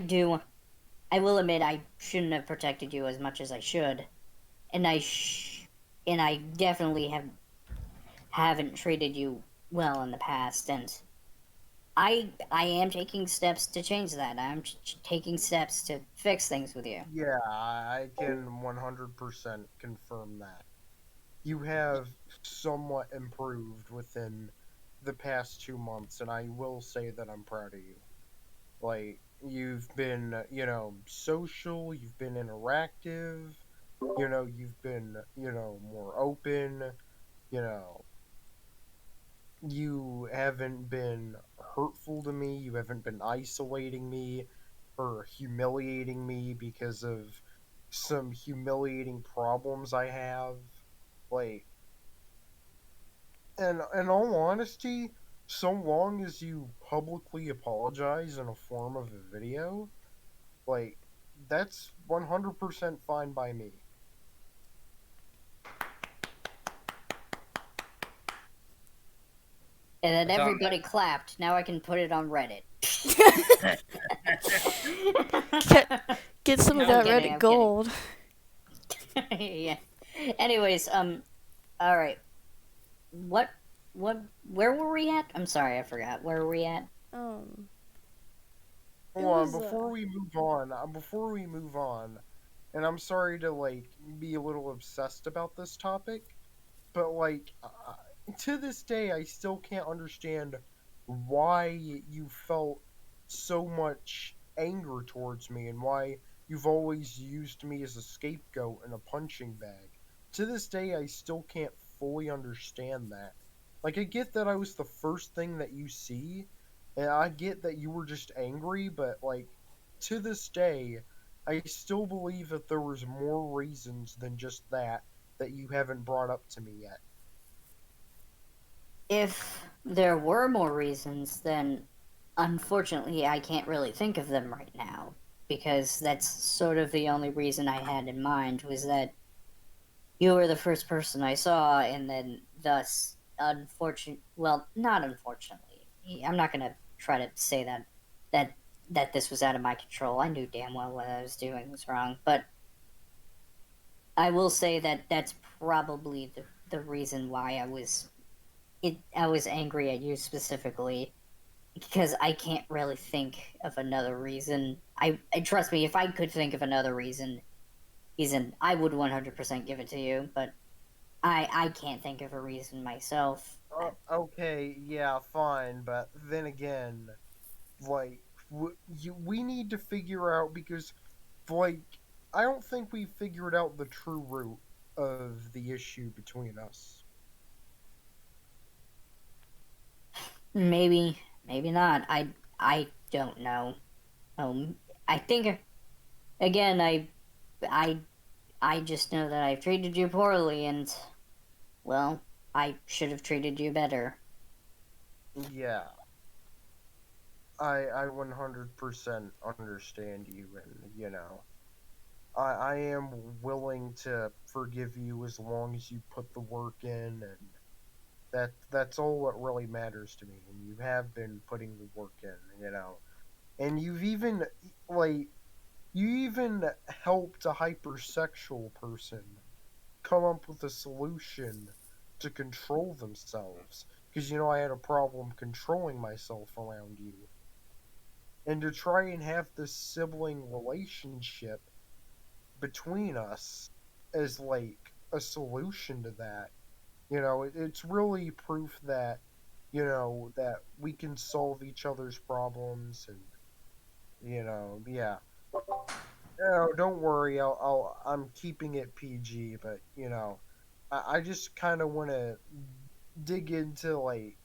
will admit I shouldn't have protected you as much as I should, and I definitely haven't treated you well in the past, and I am taking steps to change that. I'm taking steps to fix things with you. Yeah, I can 100% confirm that. You have somewhat improved within the past 2 months, and I will say that I'm proud of you. Like, you've been, social, you've been interactive, you've been, more open, you know, you haven't been hurtful to me, you haven't been isolating me or humiliating me because of some humiliating problems I have. Like, and in all honesty, so long as you publicly apologize in a form of a video, like, that's 100% fine by me. And then That's all. everybody clapped. Now I can put it on Reddit. Get some of I'm that kidding, Reddit I'm gold. Yeah. Anyways, all right. What, where were we at? I'm sorry, I forgot. Where were we at? Um, Hold on, before we move on, and I'm sorry to, like, be a little obsessed about this topic, but, like, to this day, I still can't understand why you felt so much anger towards me and why you've always used me as a scapegoat and a punching bag. To this day, I still can't fully understand that. Like, I get that I was the first thing that you see, and I get that you were just angry, but, like, to this day, I still believe that there was more reasons than just that you haven't brought up to me yet. If there were more reasons, then unfortunately I can't really think of them right now. Because that's sort of the only reason I had in mind, was that you were the first person I saw, and then thus, well, not unfortunately. I'm not gonna try to say that that this was out of my control. I knew damn well what I was doing was wrong, but I will say that that's probably the reason why I was angry at you specifically, because I can't really think of another reason. I trust me, if I could think of another reason, I would 100% give it to you, but I can't think of a reason myself. Okay, yeah, fine, but then again, like, we need to figure out because, like, I don't think we figured out the true root of the issue between us. Maybe not. I don't know. I think again, I I just know that I've treated you poorly, and well, I should have treated you better. Yeah, I 100% understand you, and, I am willing to forgive you as long as you put the work in, and That's all what really matters to me, and you have been putting the work in, and you've even like you even helped a hypersexual person come up with a solution to control themselves, because I had a problem controlling myself around you, and to try and have this sibling relationship between us as like a solution to that. It's really proof that that we can solve each other's problems, and yeah. No, don't worry. I'm keeping it PG, but I just kind of want to dig into like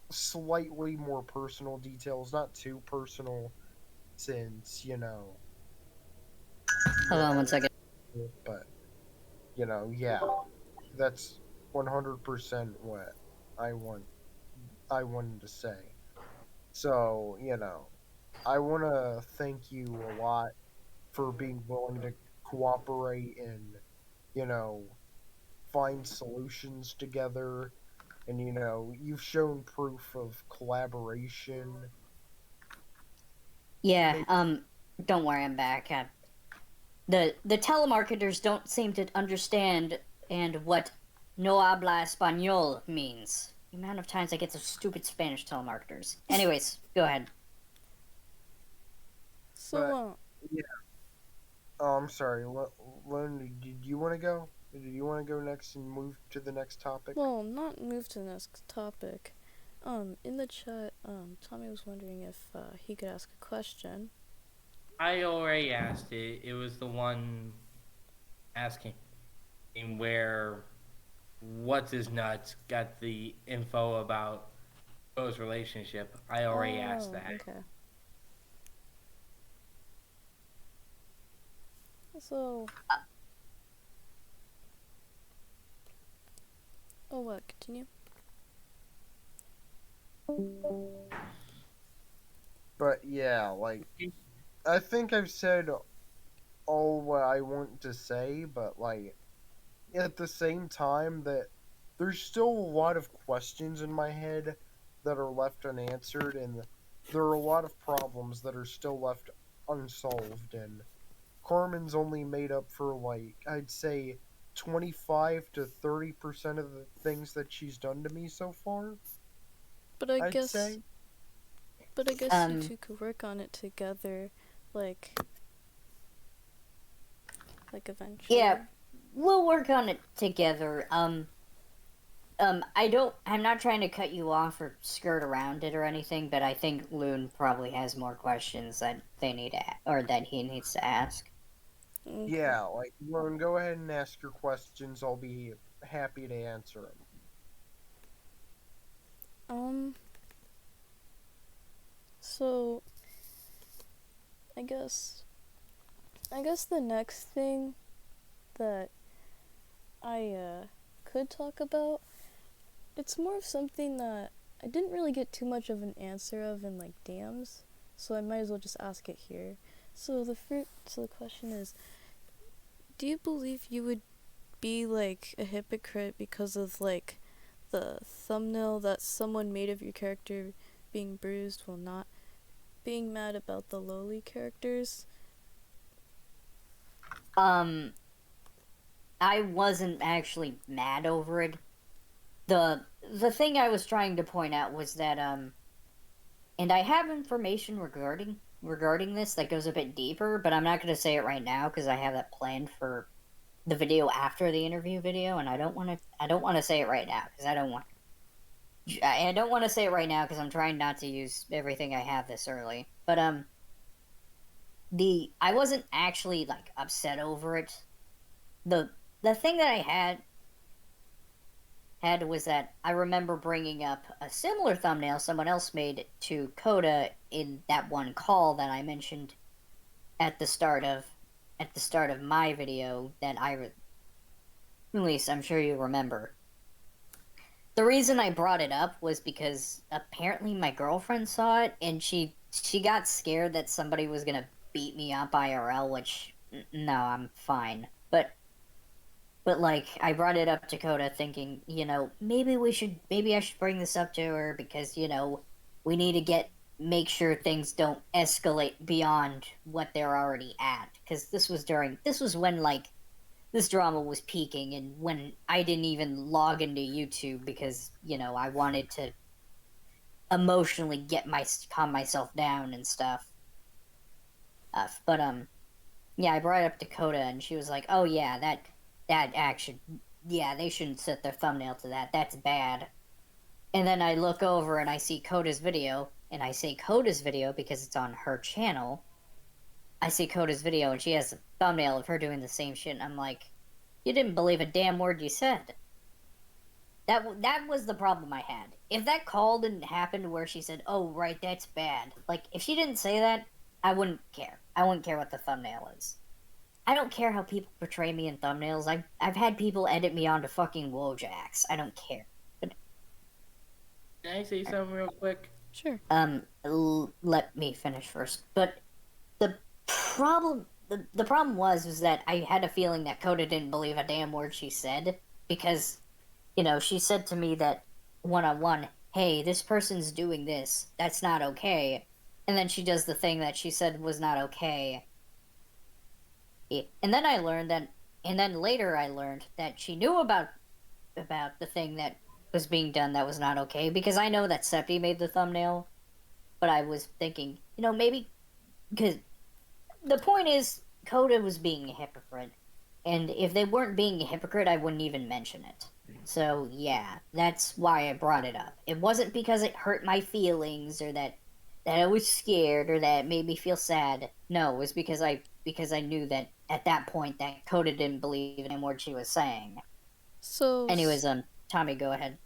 slightly more personal details, not too personal, since Hold on one second. but yeah, that's 100% what I want. I wanted to say. So I want to thank you a lot for being willing to cooperate and you know find solutions together, and you've shown proof of collaboration. Yeah, Maybe, don't worry, I'm back. The telemarketers don't seem to understand and what no habla español means. The amount of times I get those stupid Spanish telemarketers. Anyways, go ahead. So, but yeah. Oh, I'm sorry. Lynn, did you want to go? Did you want to go next and move to the next topic? well, not move to the next topic. In the chat, Tommy was wondering if he could ask a question. I already asked it. It was the one asking where what's his nuts got the info about Joe's relationship. I already asked Oh, that. okay. So, oh, what? Continue. But yeah, like I think I've said all what I want to say, but like at the same time that there's still a lot of questions in my head that are left unanswered, and there are a lot of problems that are still left unsolved, and Carmen's only made up for like I'd say 25 to 30% of the things that she's done to me so far. But I I'd guess, say. you two could work on it together, like eventually. Yeah, we'll work on it together. I'm not trying to cut you off or skirt around it or anything, but I think Loon probably has more questions that they need to, or that he needs to ask. Okay. Yeah, like Lauren, go ahead and ask your questions. I'll be happy to answer them. So I guess the next thing that I could talk about, it's more of something that I didn't really get too much of an answer of in like DMs, so I might as well just ask it here. So the question is, do you believe you would be like a hypocrite because of like the thumbnail that someone made of your character being bruised while not being mad about the lowly characters? I wasn't actually mad over it. The thing I was trying to point out was that and I have information regarding this that goes a bit deeper, but I'm not going to say it right now because I have that planned for the video after the interview video, and I don't want to say it right now because I don't want to say it right now because I'm trying not to use everything I have this early. But I wasn't actually like upset over it. The thing that I had was that I remember bringing up a similar thumbnail someone else made to Coda in that one call that I mentioned at the start of my video that I released. I'm sure you remember. The reason I brought it up was because apparently my girlfriend saw it and she got scared that somebody was gonna beat me up IRL, which no, I'm fine. But But like, I brought it up to Coda thinking, maybe I should bring this up to her because, we need to make sure things don't escalate beyond what they're already at. Because this was when, like, this drama was peaking and when I didn't even log into YouTube because, I wanted to emotionally calm myself down and stuff. But, yeah, I brought it up to Coda and she was like, oh yeah, that action, yeah, they shouldn't set their thumbnail to that. That's bad. And then I look over and I see Coda's video, and I say Coda's video because it's on her channel. I see Coda's video and she has a thumbnail of her doing the same shit, and I'm like, you didn't believe a damn word you said. That was the problem I had. If that call didn't happen where she said, oh, right, that's bad. Like, if she didn't say that, I wouldn't care. I wouldn't care what the thumbnail is. I don't care how people portray me in thumbnails. I've had people edit me onto fucking Wojaks. I don't care. But Can I say something real quick? Sure. Let me finish first. But the problem was that I had a feeling that Coda didn't believe a damn word she said because, she said to me that one-on-one, hey, this person's doing this. That's not okay. And then she does the thing that she said was not okay. And then later I learned that she knew about the thing that was being done that was not okay, because I know that Septi made the thumbnail, but I was thinking, maybe, because the point is, Coda was being a hypocrite, and if they weren't being a hypocrite, I wouldn't even mention it. So, yeah, that's why I brought it up. It wasn't because it hurt my feelings, or that I was scared, or that it made me feel sad. No, it was because I knew that at that point that Coda didn't believe in a word she was saying. So, anyways, Tommy, go ahead.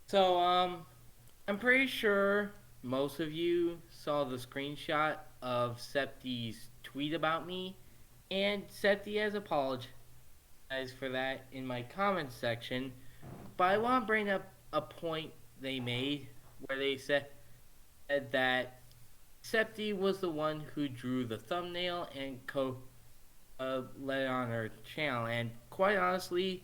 So, I'm pretty sure most of you saw the screenshot of Septi's tweet about me, and Septi has apologized for that in my comments section. But I want to bring up a point they made where they said that Septi was the one who drew the thumbnail and let it on her channel. And quite honestly,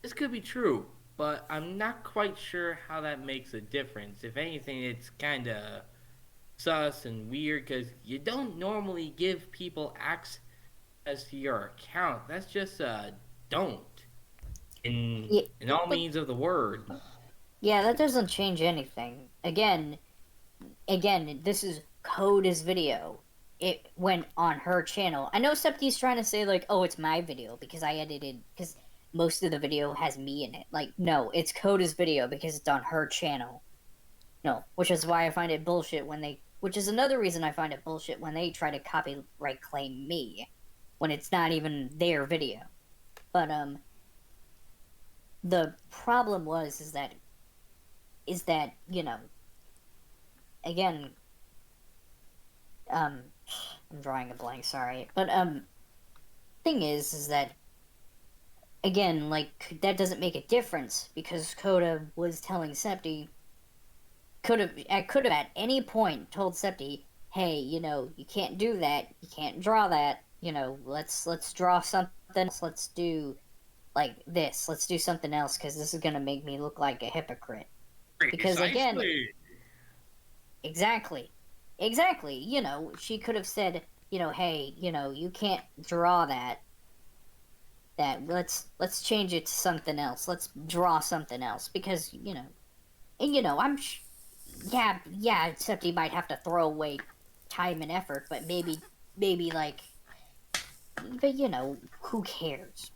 this could be true, but I'm not quite sure how that makes a difference. If anything, it's kind of sus and weird because you don't normally give people access to your account. That's just don't in all means of the word. Yeah, that doesn't change anything. Again, this is Coda's video. It went on her channel. I know Septi's trying to say, like, oh, it's my video because I edited, because most of the video has me in it. Like, no, it's Coda's video because it's on her channel. No, which is why I find it bullshit which is another reason I find it bullshit when they try to copyright claim me when it's not even their video. But, the problem is that, again, I'm drawing a blank, sorry. But, thing is that, again, like, that doesn't make a difference, because Coda was telling Septi, I could have at any point told Septi, hey, you can't do that, you can't draw that, let's draw something else, let's do, like, this, let's do something else, because this is gonna make me look like a hypocrite. Because, again, exactly, she could have said, hey, you can't draw that, let's change it to something else, let's draw something else, because, and, I'm, yeah, except he might have to throw away time and effort, but maybe, like, but, who cares?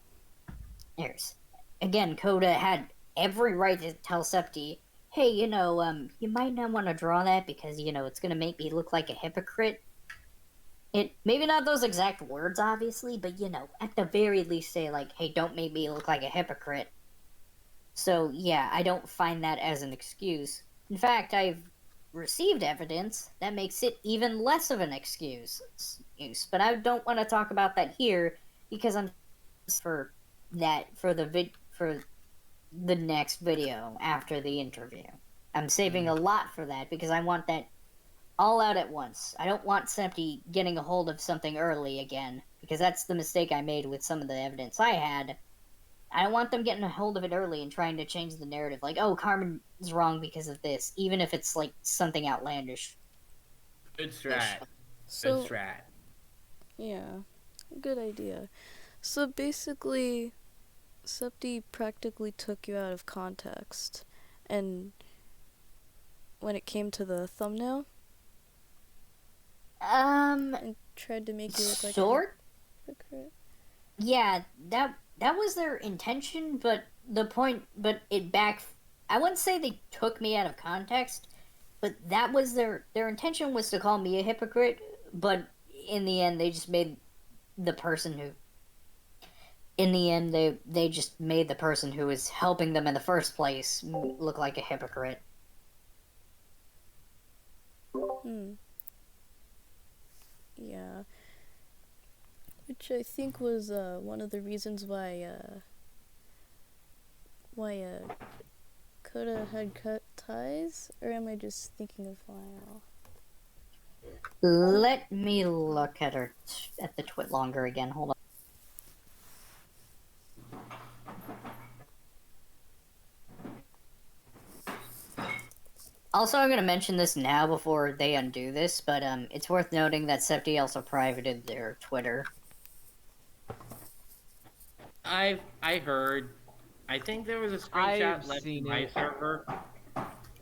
Again, Coda had every right to tell Septi, hey, you might not want to draw that because, it's going to make me look like a hypocrite. Maybe not those exact words, obviously, but, at the very least say, like, hey, don't make me look like a hypocrite. So, yeah, I don't find that as an excuse. In fact, I've received evidence that makes it even less of an excuse. But I don't want to talk about that here because I'm for the next video after the interview. I'm saving a lot for that because I want that all out at once. I don't want Septi getting a hold of something early again because that's the mistake I made with some of the evidence I had. I don't want them getting a hold of it early and trying to change the narrative, like, oh, Carmen is wrong because of this, even if it's like something outlandish. Good strat. Good So, strat. yeah, good idea. So basically, Septi practically took you out of context, and when it came to the thumbnail, and tried to make you look like a hypocrite. Yeah, that was their intention, but I wouldn't say they took me out of context, but that was their intention was to call me a hypocrite, but in the end they just made the person who in the end they just made the person who was helping them in the first place look like a hypocrite. Yeah. Which I think was one of the reasons why Coda had cut ties, or am I just thinking of Lyle? Let me look at the TwitLonger again. Hold on. Also, I'm going to mention this now before they undo this, but it's worth noting that Septi also privated their Twitter. I heard. I think there was a screenshot left in my server.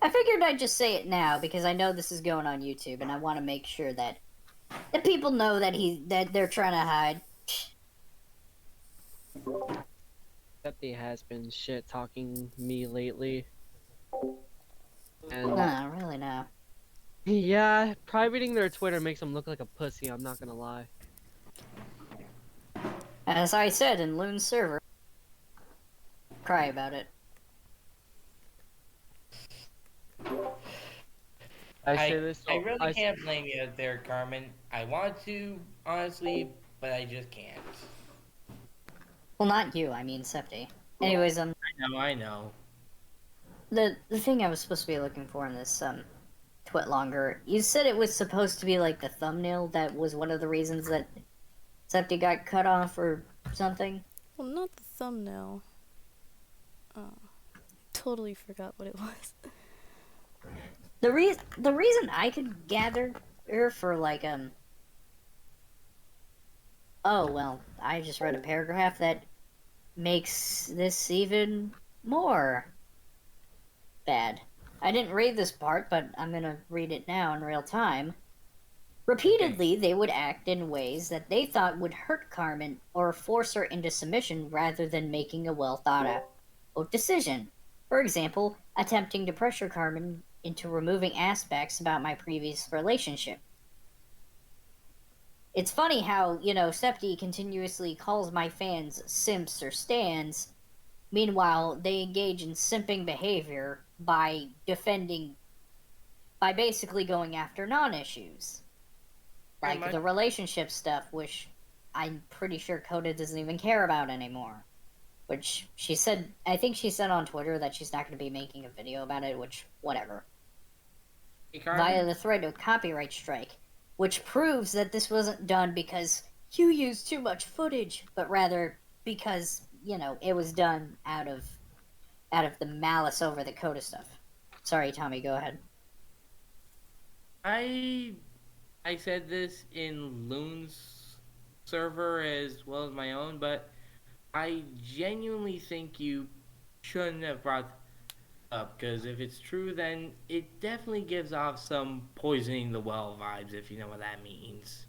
I figured I'd just say it now because I know this is going on YouTube, and I want to make sure that the people know that they're trying to hide. Septi has been shit talking me lately. And no, really no. Yeah, privating their Twitter makes them look like a pussy, I'm not gonna lie. As I said in Loon's server, cry about it. I really can't blame you there, Carmen. I want to, honestly, but I just can't. Well, not you, I mean Septi. Anyways, I know. The thing I was supposed to be looking for in this TwitLonger, you said it was supposed to be like the thumbnail that was one of the reasons that Septi got cut off or something? Well, not the thumbnail. Totally forgot what it was. The reason I could gather for like oh well, I just read a paragraph that makes this even more bad. I didn't read this part, but I'm gonna read it now in real time. Repeatedly, they would act in ways that they thought would hurt Carmen or force her into submission rather than making a well thought out decision. For example, attempting to pressure Carmen into removing aspects about my previous relationship. It's funny how, Septi continuously calls my fans simps or stans. Meanwhile, they engage in simping behavior by basically going after non-issues. Like the relationship stuff, which I'm pretty sure Coda doesn't even care about anymore. Which I think she said on Twitter that she's not going to be making a video about it, which, whatever. Via the threat of copyright strike, which proves that this wasn't done because you used too much footage, but rather because, it was done out of the malice over the Coda stuff. Sorry, Tommy, go ahead. I said this in Loon's server as well as my own, but I genuinely think you shouldn't have brought up, because if it's true, then it definitely gives off some poisoning the well vibes, if you know what that means.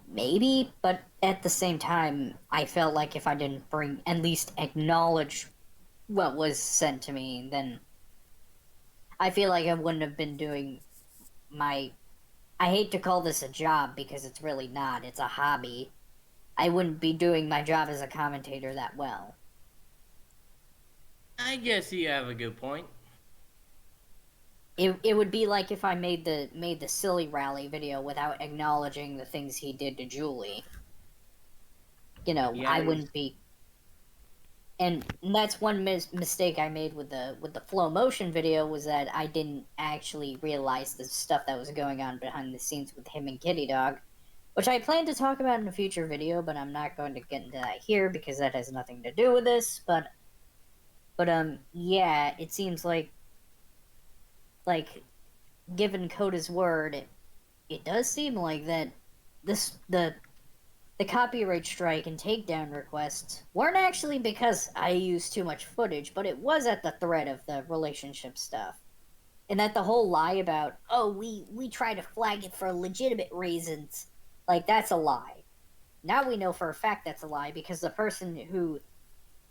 Maybe, but at the same time, I felt like if I didn't at least acknowledge what was sent to me, then I feel like I wouldn't have been doing I hate to call this a job because it's really not, it's a hobby. I wouldn't be doing my job as a commentator that well. I guess you have a good point. It would be like if I made the silly rally video without acknowledging the things he did to Julie. I wouldn't be. and that's one mistake I made with the flow motion video, was that I didn't actually realize the stuff that was going on behind the scenes with him and Kitty Dog, which I plan to talk about in a future video, but I'm not going to get into that here because that has nothing to do with this. But yeah, it seems like given Coda's word, it does seem like that the copyright strike and takedown requests weren't actually because I used too much footage, but it was at the threat of the relationship stuff. And that the whole lie about, oh, we try to flag it for legitimate reasons, like, that's a lie. Now we know for a fact that's a lie, because the person who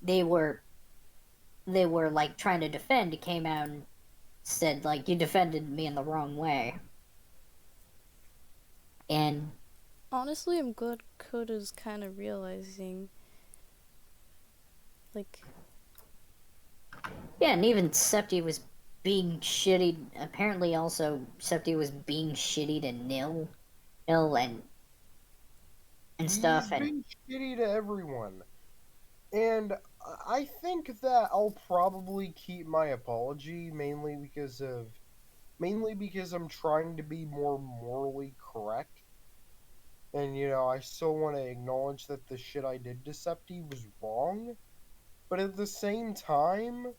they were like trying to defend came out and said, like, you defended me in the wrong way. And Honestly, I'm glad Coda's kind of realizing, like, yeah, and even Septi was being shitty. Apparently, also Septi was being shitty to Nil and stuff. He's And been shitty to everyone. And I think that I'll probably keep my apology mainly because I'm trying to be more morally correct. And I still want to acknowledge that the shit I did to Septi was wrong. But at the same time,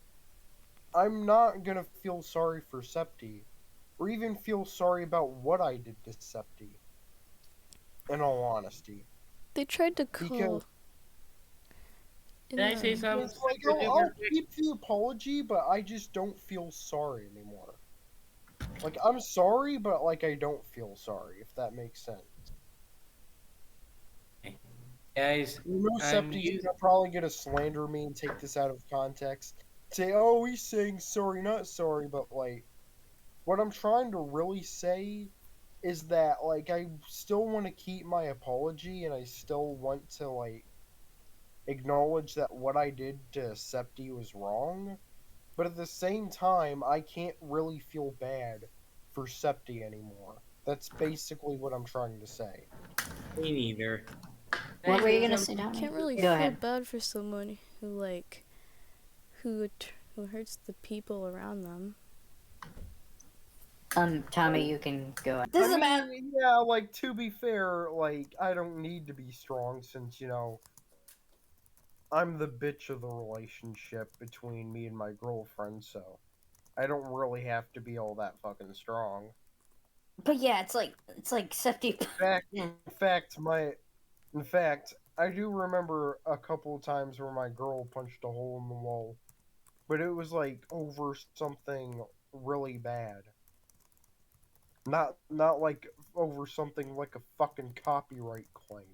I'm not gonna feel sorry for Septi, or even feel sorry about what I did to Septi, in all honesty. they tried to Because call. Can I say something? it's like, I'll keep the apology, but I just don't feel sorry anymore. Like, I'm sorry, but, like, I don't feel sorry, if that makes sense. Guys, Septi's probably gonna slander me and take this out of context. Say, oh, he's saying sorry, not sorry, but, like, what I'm trying to really say is that, like, I still want to keep my apology, and I still want to, like, acknowledge that what I did to Septi was wrong, but at the same time, I can't really feel bad for Septi anymore. That's basically what I'm trying to say. Me neither. what were you gonna say, Dominic? Can't really Go feel ahead. bad for someone who hurts the people around them. Tommy, you can go ahead. I mean, yeah, like, to be fair, like, I don't need to be strong since, I'm the bitch of the relationship between me and my girlfriend, so I don't really have to be all that fucking strong. But yeah, it's like Septi. In fact, I do remember a couple of times where my girl punched a hole in the wall, but it was like over something really bad. Not like over something like a fucking copyright claim.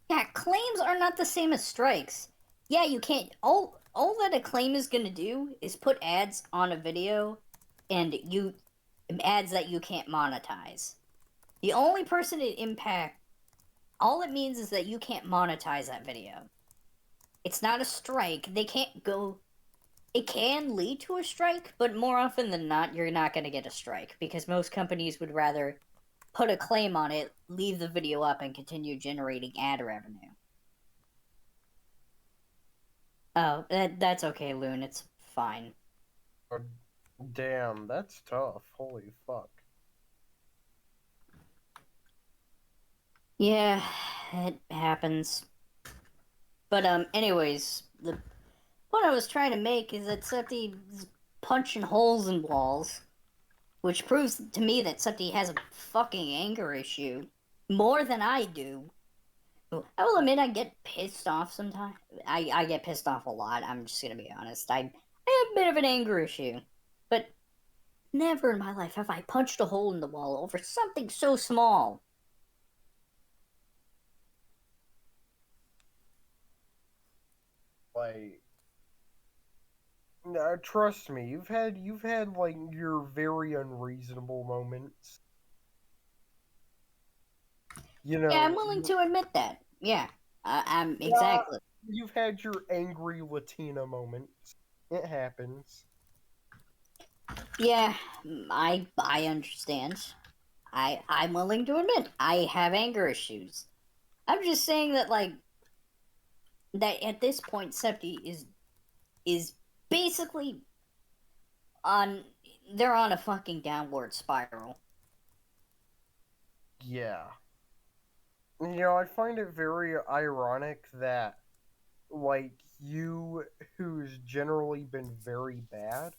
Yeah, claims are not the same as strikes. Yeah, you can't. All that a claim is gonna do is put ads on a video, and ads that you can't monetize. The only person it impact, all it means is that you can't monetize that video. It's not a strike. They can't go. It can lead to a strike, but more often than not, you're not gonna get a strike because most companies would rather put a claim on it, leave the video up, and continue generating ad revenue. Oh, that's okay, Loon. It's fine. Damn, that's tough. Holy fuck. Yeah, it happens. But anyways, the point I was trying to make is that Septi's punching holes in walls, which proves to me that Septi has a fucking anger issue more than I do. I will admit I get pissed off sometimes. I get pissed off a lot. I'm just gonna be honest. I have a bit of an anger issue, but never in my life have I punched a hole in the wall over something so small. Like, trust me, you've had like your very unreasonable moments. Yeah, I'm willing to admit that. Yeah, I'm Yeah, exactly. you've had your angry Latina moments. It happens. Yeah, I understand. I'm willing to admit I have anger issues. I'm just saying that, like, that at this point Septi is basically on they're on a fucking downward spiral. Yeah. I find it very ironic that, like, you, who's generally been very bad,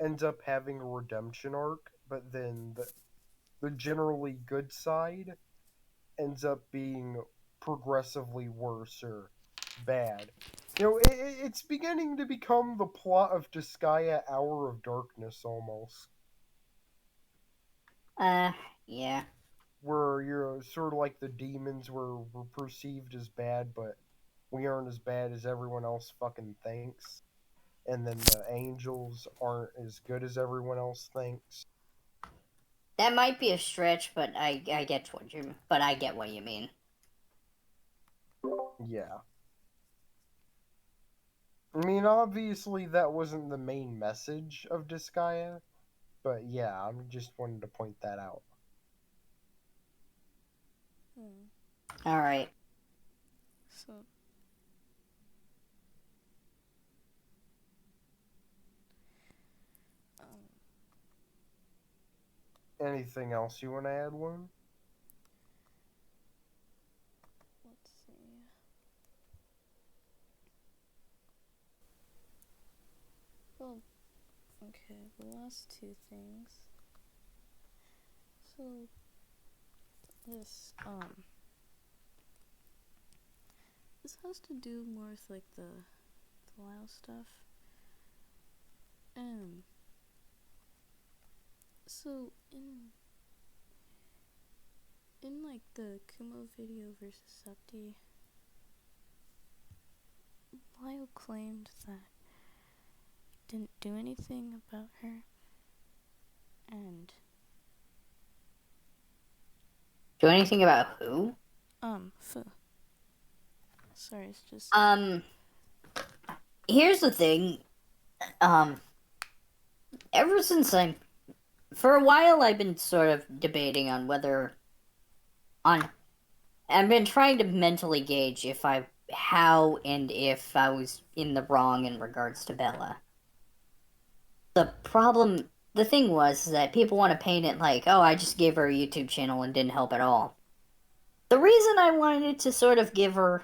ends up having a redemption arc, but then the generally good side ends up being progressively worse or bad. It's beginning to become the plot of Disgaea Hour of Darkness almost. Yeah. Where you're sort of like the demons were perceived as bad, but we aren't as bad as everyone else fucking thinks. And then the angels aren't as good as everyone else thinks. That might be a stretch, but I get what you mean. Yeah. I mean, obviously that wasn't the main message of Disgaea, but yeah, I'm just wanting to point that out. All right. So, Anything else you want to add, Lune? let's see. Well, okay, the last two things. So, this, this has to do more with, like, the Lyle stuff. So, in like, the Kumo video versus Septi, Lyle claimed that he didn't do anything about her, and Do anything about who? Sorry, it's just... Here's the thing. Ever since for a while, I've been sort of debating on I've been trying to mentally gauge how and if I was in the wrong in regards to Bella. The thing was that people want to paint it like, oh, I just gave her a YouTube channel and didn't help at all. The reason I wanted to sort of give her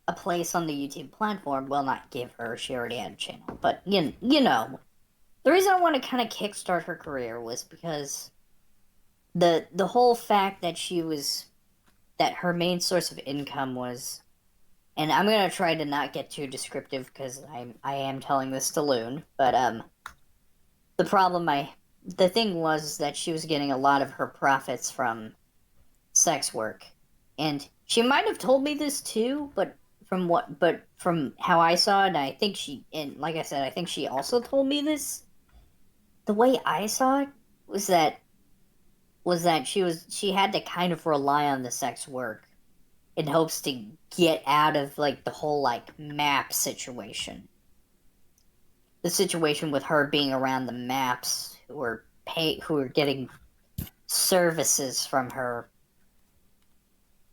a place on the YouTube platform, well, not give her, she already had a channel, but you know, the reason I want to kind of kickstart her career was because the whole fact that that her main source of income was, and I'm gonna try to not get too descriptive because I am telling this to Loon, but the thing was that she was getting a lot of her profits from sex work, and she might have told me this too, but from how I saw it, and like I said, I think she also told me this. The way I saw it was that she had to kind of rely on the sex work in hopes to get out of like the whole like map situation. The situation with her being around the maps who are getting services from her.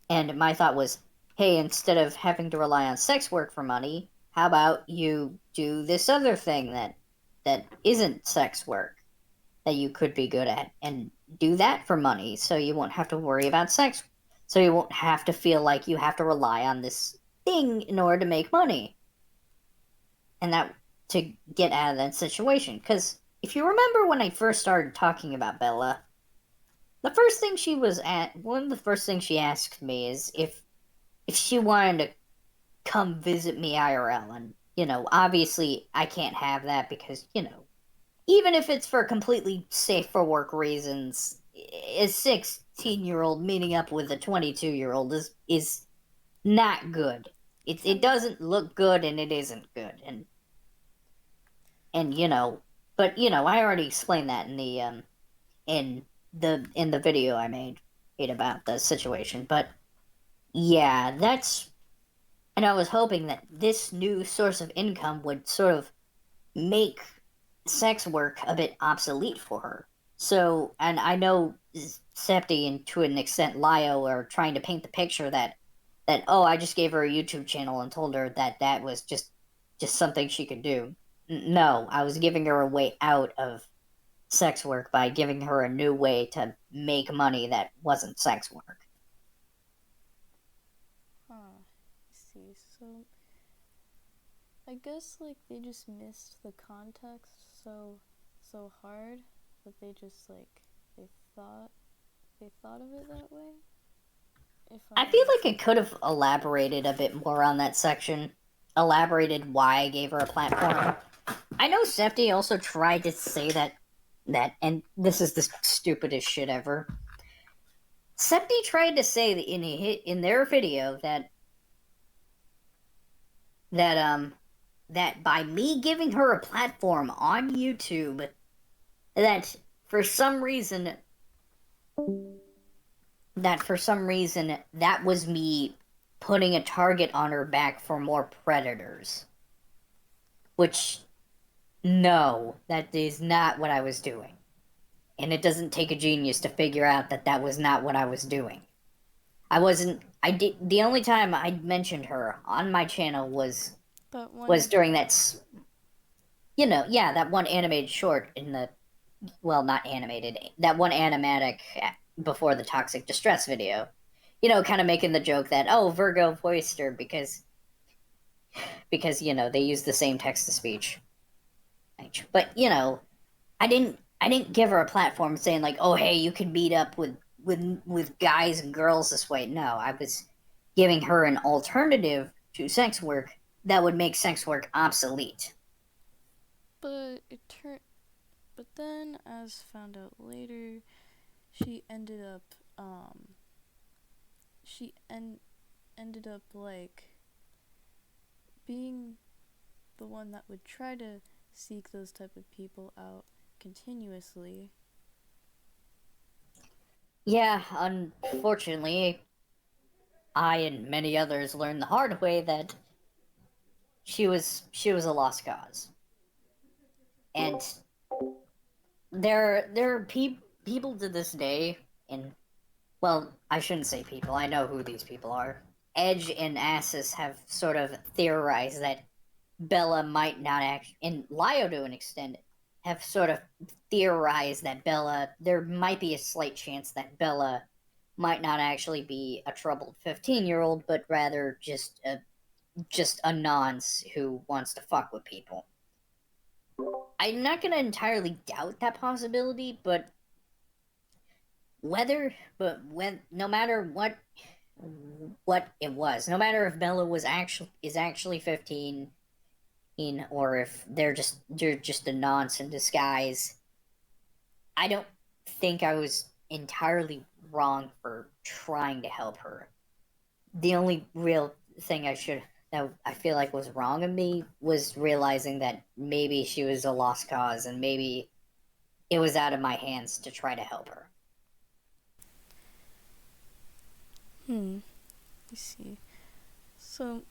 And my thought was, hey, instead of having to rely on sex work for money, how about you do this other thing that isn't sex work that you could be good at and do that for money so you won't have to worry about sex. So you won't have to feel like you have to rely on this thing in order to make money. And that to get out of that situation. Because if you remember when I first started talking about Bella, one of the first things she asked me is if she wanted to come visit me IRL. And, obviously I can't have that because, even if it's for completely safe for work reasons, a 16-year-old meeting up with a 22-year-old is not good. It doesn't look good and it isn't good. And but I already explained that in the video I made about the situation. But yeah, and I was hoping that this new source of income would sort of make sex work a bit obsolete for her. So, and I know Septi and to an extent Lyle are trying to paint the picture that that, oh, I just gave her a YouTube channel and told her that that was just something she could do. No, I was giving her a way out of sex work by giving her a new way to make money that wasn't sex work. Huh. I see. So I guess like they just missed the context so hard that they just like they thought of it that way. I feel like I could have elaborated a bit more on that section. Elaborated why I gave her a platform. I know Septi also tried to say that, and this is the stupidest shit ever. Septi tried to say that in their video that by me giving her a platform on YouTube, that for some reason that was me putting a target on her back for more predators. Which, no, that is not what I was doing. And it doesn't take a genius to figure out that that was not what I was doing. The only time I mentioned her on my channel was during that, that one animated short in the, well, not animated, that one animatic before the Toxic Distress video. Kind of making the joke that, oh, Virgo voiced her because they use the same text-to-speech. But, I didn't give her a platform saying like, oh, hey, you can meet up with guys and girls this way. No, I was giving her an alternative to sex work that would make sex work obsolete. But then, as found out later, she ended up like being the one that would try to seek those type of people out continuously. Yeah, unfortunately, I and many others learned the hard way that she was a lost cause. And there are people to this day, and, well, I shouldn't say people, I know who these people are. Edge and Asus have sort of theorized that Bella might not actually, and Lyle to an extent, have sort of theorized that there might be a slight chance that Bella might not actually be a troubled 15-year-old, but rather just a nonce who wants to fuck with people. I'm not gonna entirely doubt that possibility, but no matter what it was, no matter if Bella is actually 15, or if they're just a nonce in disguise, I don't think I was entirely wrong for trying to help her. The only real thing that I feel like was wrong of me was realizing that maybe she was a lost cause and maybe it was out of my hands to try to help her. I see. So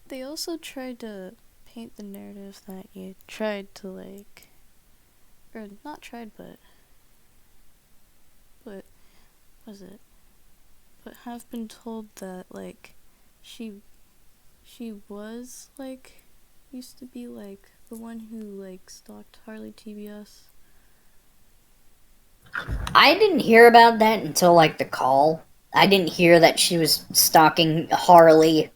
they also tried to paint the narrative that you tried to like, or not tried, but was it? But have been told that like she was like used to be like the one who like stalked Harley TBS. I didn't hear about that until like the call. I didn't hear that she was stalking Harley.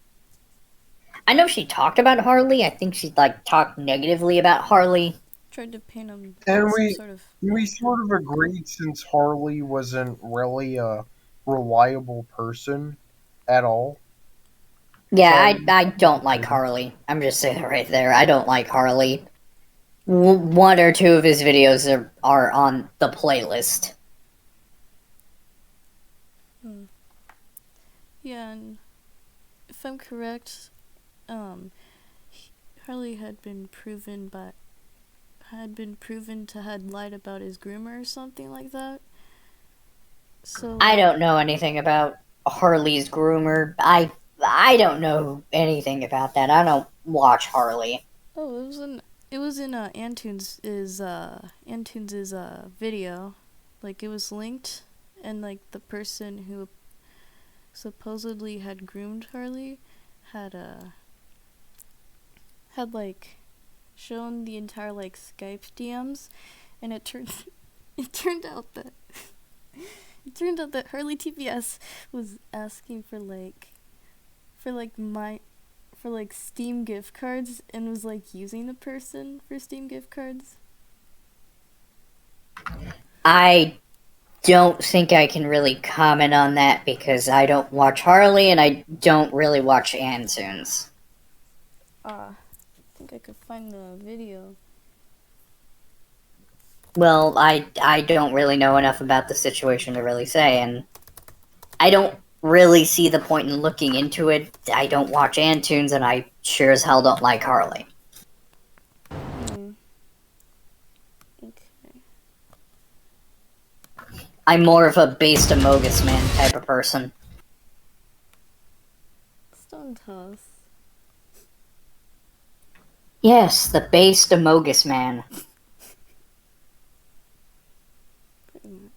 I know she talked about Harley. I think she like talked negatively about Harley. Tried to paint him And some sort of. we sort of agreed, since Harley wasn't really a reliable person at all. Yeah, I don't like Harley. I'm just saying it right there. I don't like Harley. One or two of his videos are on the playlist. Yeah, and if I'm correct, Harley had been proven to had lied about his groomer or something like that. So I don't know anything about Harley's groomer. I don't know anything about that. I don't watch Harley. Oh, it was in Antunes' video. Like, it was linked, and like the person who supposedly had groomed Harley had had like shown the entire like Skype DMs, and it turned it turned out that Harley TPS was asking for Steam gift cards and was like using the person for Steam gift cards. I don't think I can really comment on that because I don't watch Harley and I don't really watch Antunes. I think I could find the video. Well, I don't really know enough about the situation to really say, and I don't really see the point in looking into it. I don't watch Antunes, and I sure as hell don't like Harley. Okay. I'm more of a based Amogus man type of person. Stone Toss. Yes, the based Amogus man. Pretty much.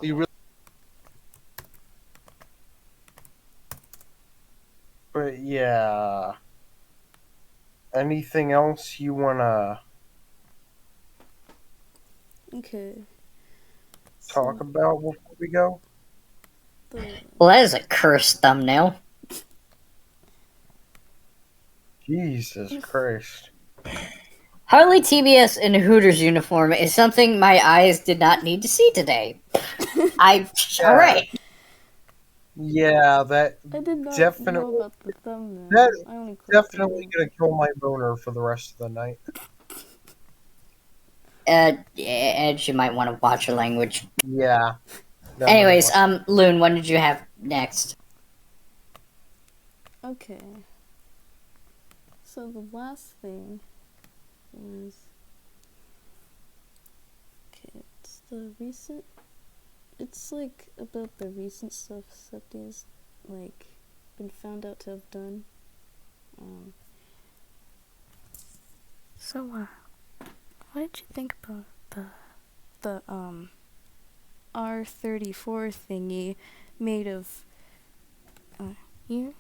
You really... But yeah. Anything else you wanna Okay. talk about before we go? Well, that is a cursed thumbnail. Jesus Christ. Harley TBS in a Hooters uniform is something my eyes did not need to see today. Alright. Yeah, that I did not definitely know about the thumbnail. that I only definitely gonna kill my boner for the rest of the night. Edge, you might want to watch your language. Yeah. Anyways, Loon, what did you have next? Okay. So the last thing was... Okay, it's the recent... It's like about the recent stuff Septi's like been found out to have done. So what did you think about the R34 thingy made of you,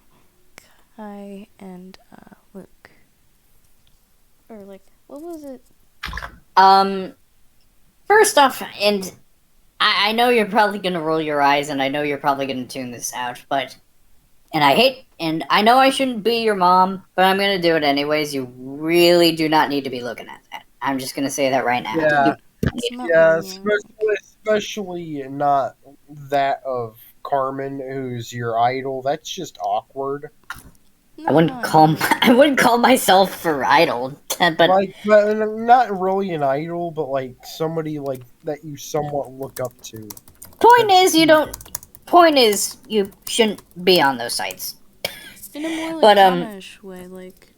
Kai, and Luke? Or like, what was it? First off, and I know you're probably gonna roll your eyes, and I know you're probably gonna tune this out, but, and I know I shouldn't be your mom, but I'm gonna do it anyways. You really do not need to be looking at that. I'm just gonna say that right now. Yeah, especially not that of Carmen, who's your idol. That's just awkward. I wouldn't call myself her idol, but not really an idol, but like somebody like that you somewhat look up to. Point is you shouldn't be on those sites. In a more like drama-ish way, like.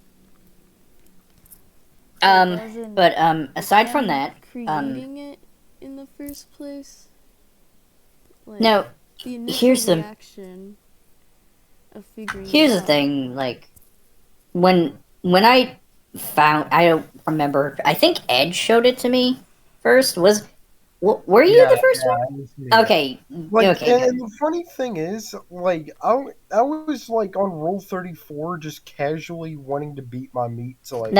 Aside from that, creating it in the first place. Like, no, here's the reaction of figuring. Here's the thing, like when I found, I don't remember. I think Edge showed it to me first. Were you the first one? Okay. And the funny thing is, like, I was like on Rule 34, just casually wanting to beat my meat to like.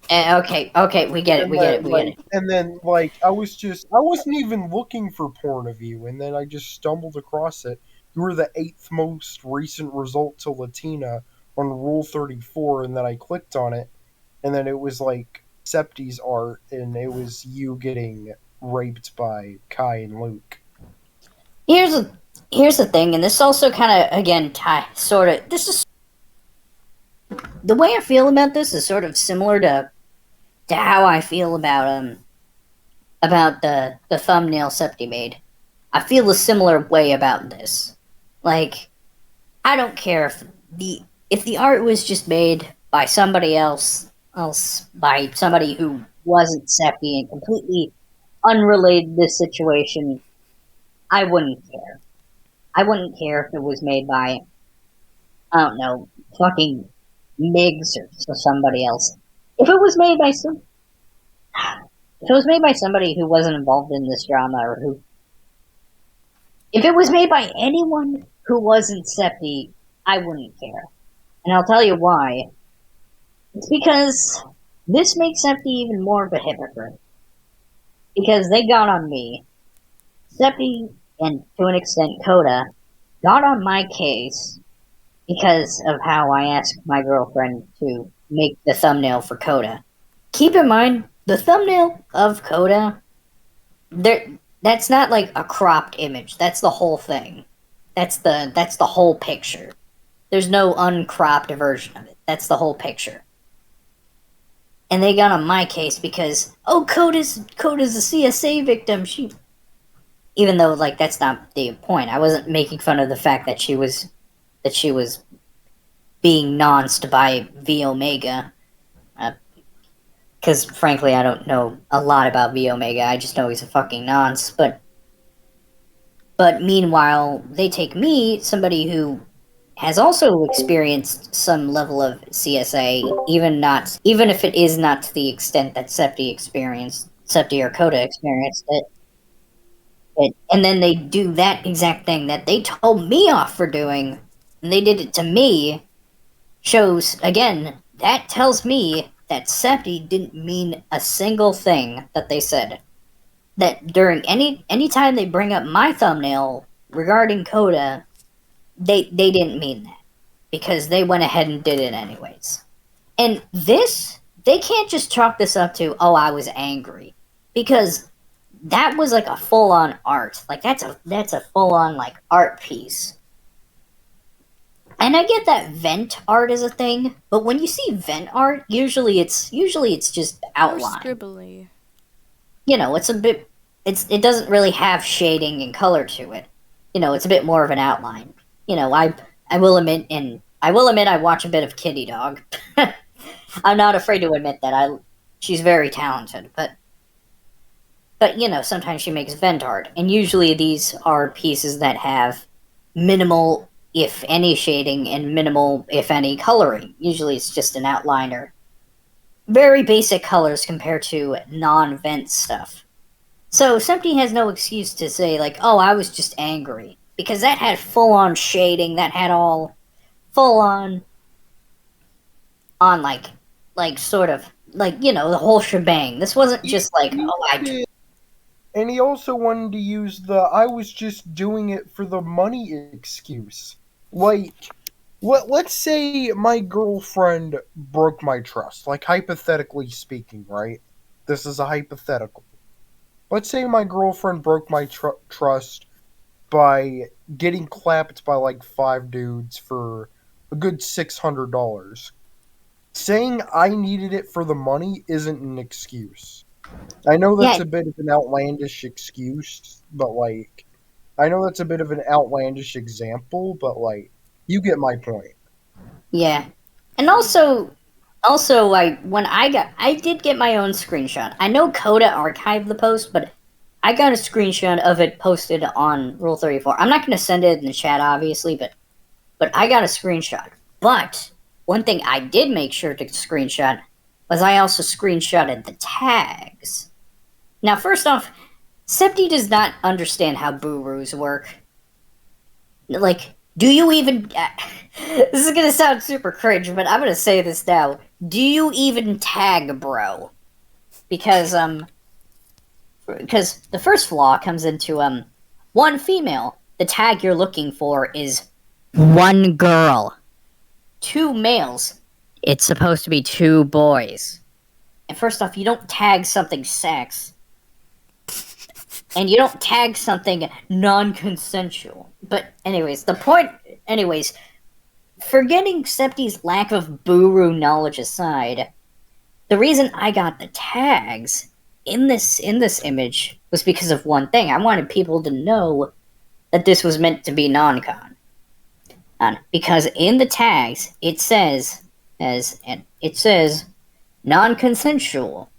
Okay, we get it. And then, like, I wasn't even looking for porn of you, and then I just stumbled across it. You were the 8th most recent result to Latina on Rule 34, and then I clicked on it, and then it was like Septi's art, and it was you getting raped by Kai and Luke. Here's the thing, and this also kind of again this is the way I feel about this is sort of similar to how I feel about the thumbnail Septi made. I feel a similar way about this. Like, I don't care if the art was just made by somebody else by somebody who wasn't Septi and completely unrelated to this situation, I wouldn't care. I wouldn't care if it was made by, I don't know, fucking Migs or somebody else. If it was made by if it was made by somebody who wasn't involved in this drama, or who, if it was made by anyone who wasn't Septi, I wouldn't care. And I'll tell you why. It's because this makes Septi even more of a hypocrite. Because they got on me. Septi, and to an extent Coda, got on my case because of how I asked my girlfriend to make the thumbnail for Coda. Keep in mind, the thumbnail of Coda, that's not like a cropped image. That's the whole thing. That's the whole picture. There's no uncropped version of it. That's the whole picture. And they got on my case because, oh, Coda's a CSA victim. Even though, like, that's not the point. I wasn't making fun of the fact that she was being nonced by V Omega. Because, frankly, I don't know a lot about V Omega. I just know he's a fucking nonce. But meanwhile, they take me, somebody who has also experienced some level of CSA, even if it is not to the extent that Septi or Coda experienced it. And then they do that exact thing that they told me off for doing, and they did it to me, shows, again, that tells me that Septi didn't mean a single thing that they said. That during any time they bring up my thumbnail regarding Coda, they didn't mean that. Because they went ahead and did it anyways. And this, they can't just chalk this up to, oh, I was angry. Because that was like a full-on art. Like, that's a full-on, like, art piece. And I get that vent art is a thing, but when you see vent art, usually it's just outline. Or scribbly. You know, it's a bit, it doesn't really have shading and color to it. You know, it's a bit more of an outline. You know, I will admit I watch a bit of Kitty Dog. I'm not afraid to admit that she's very talented, but you know, sometimes she makes vent art, and usually these are pieces that have minimal, if any, shading and minimal, if any, coloring. Usually it's just an outliner. Very basic colors compared to non-vent stuff. So Septi has no excuse to say, like, oh, I was just angry. Because that had full-on shading, that had all full-on, like, sort of, like, you know, the whole shebang. This wasn't just like, oh, And he also wanted to use the I was just doing it for the money excuse. Like, let's say my girlfriend broke my trust. Like, hypothetically speaking, right? This is a hypothetical. Let's say my girlfriend broke my trust by getting clapped by like 5 dudes for a good $600. Saying I needed it for the money isn't an excuse. I know that's a bit of an outlandish excuse, but like, I know that's a bit of an outlandish example, but like, you get my point. Yeah. And also I did get my own screenshot. I know Coda archived the post, but I got a screenshot of it posted on Rule 34. I'm not going to send it in the chat, obviously, but I got a screenshot. But one thing I did make sure to screenshot was I also screenshotted the tags. Now, first off, Septi does not understand how burus work. Like, do you even... this is gonna sound super cringe, but I'm gonna say this now. Do you even tag, bro? Because the first flaw comes into, one female. The tag you're looking for is one girl. 2 males. It's supposed to be 2 boys. And first off, you don't tag something sex. And you don't tag something non-consensual. But anyways, forgetting Septi's lack of buru knowledge aside, the reason I got the tags in this image was because of one thing. I wanted people to know that this was meant to be non-con. Because in the tags, it says non-consensual,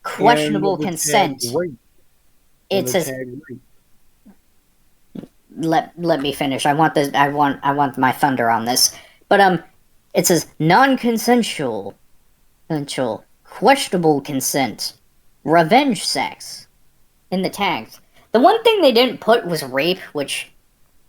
questionable consent. It says, let me finish. I want my thunder on this. But it says non-consensual, questionable consent, revenge sex in the tags. The one thing they didn't put was rape, which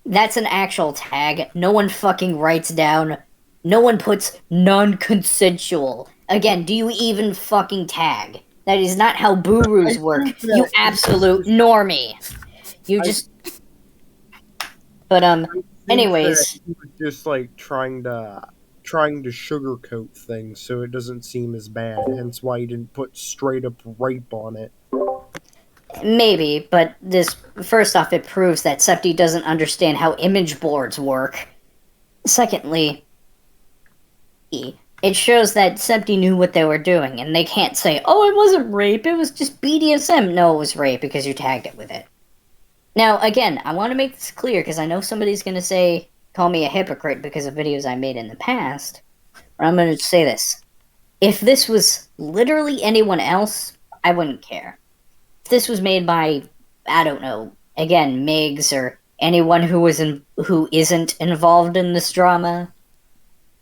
that's an actual tag. No one fucking writes down. No one puts non-consensual. Again, do you even fucking tag? That is not how I burus work. think You that absolute normie. You I just. But think that anyways, he was just like trying to sugarcoat things so it doesn't seem as bad. Hence why he didn't put straight up rape on it. maybe. But this first off, it proves that Septi doesn't understand how image boards work. Secondly, it shows that Septi knew what they were doing, and they can't say, "Oh, it wasn't rape. It was just BDSM." No, it was rape because you tagged it with it. Now, again, I want to make this clear because I know somebody's going to say, call me a hypocrite because of videos I made in the past. But I'm going to say this. If this was literally anyone else, I wouldn't care. If this was made by, I don't know, again, Migs or anyone who isn't involved in this drama,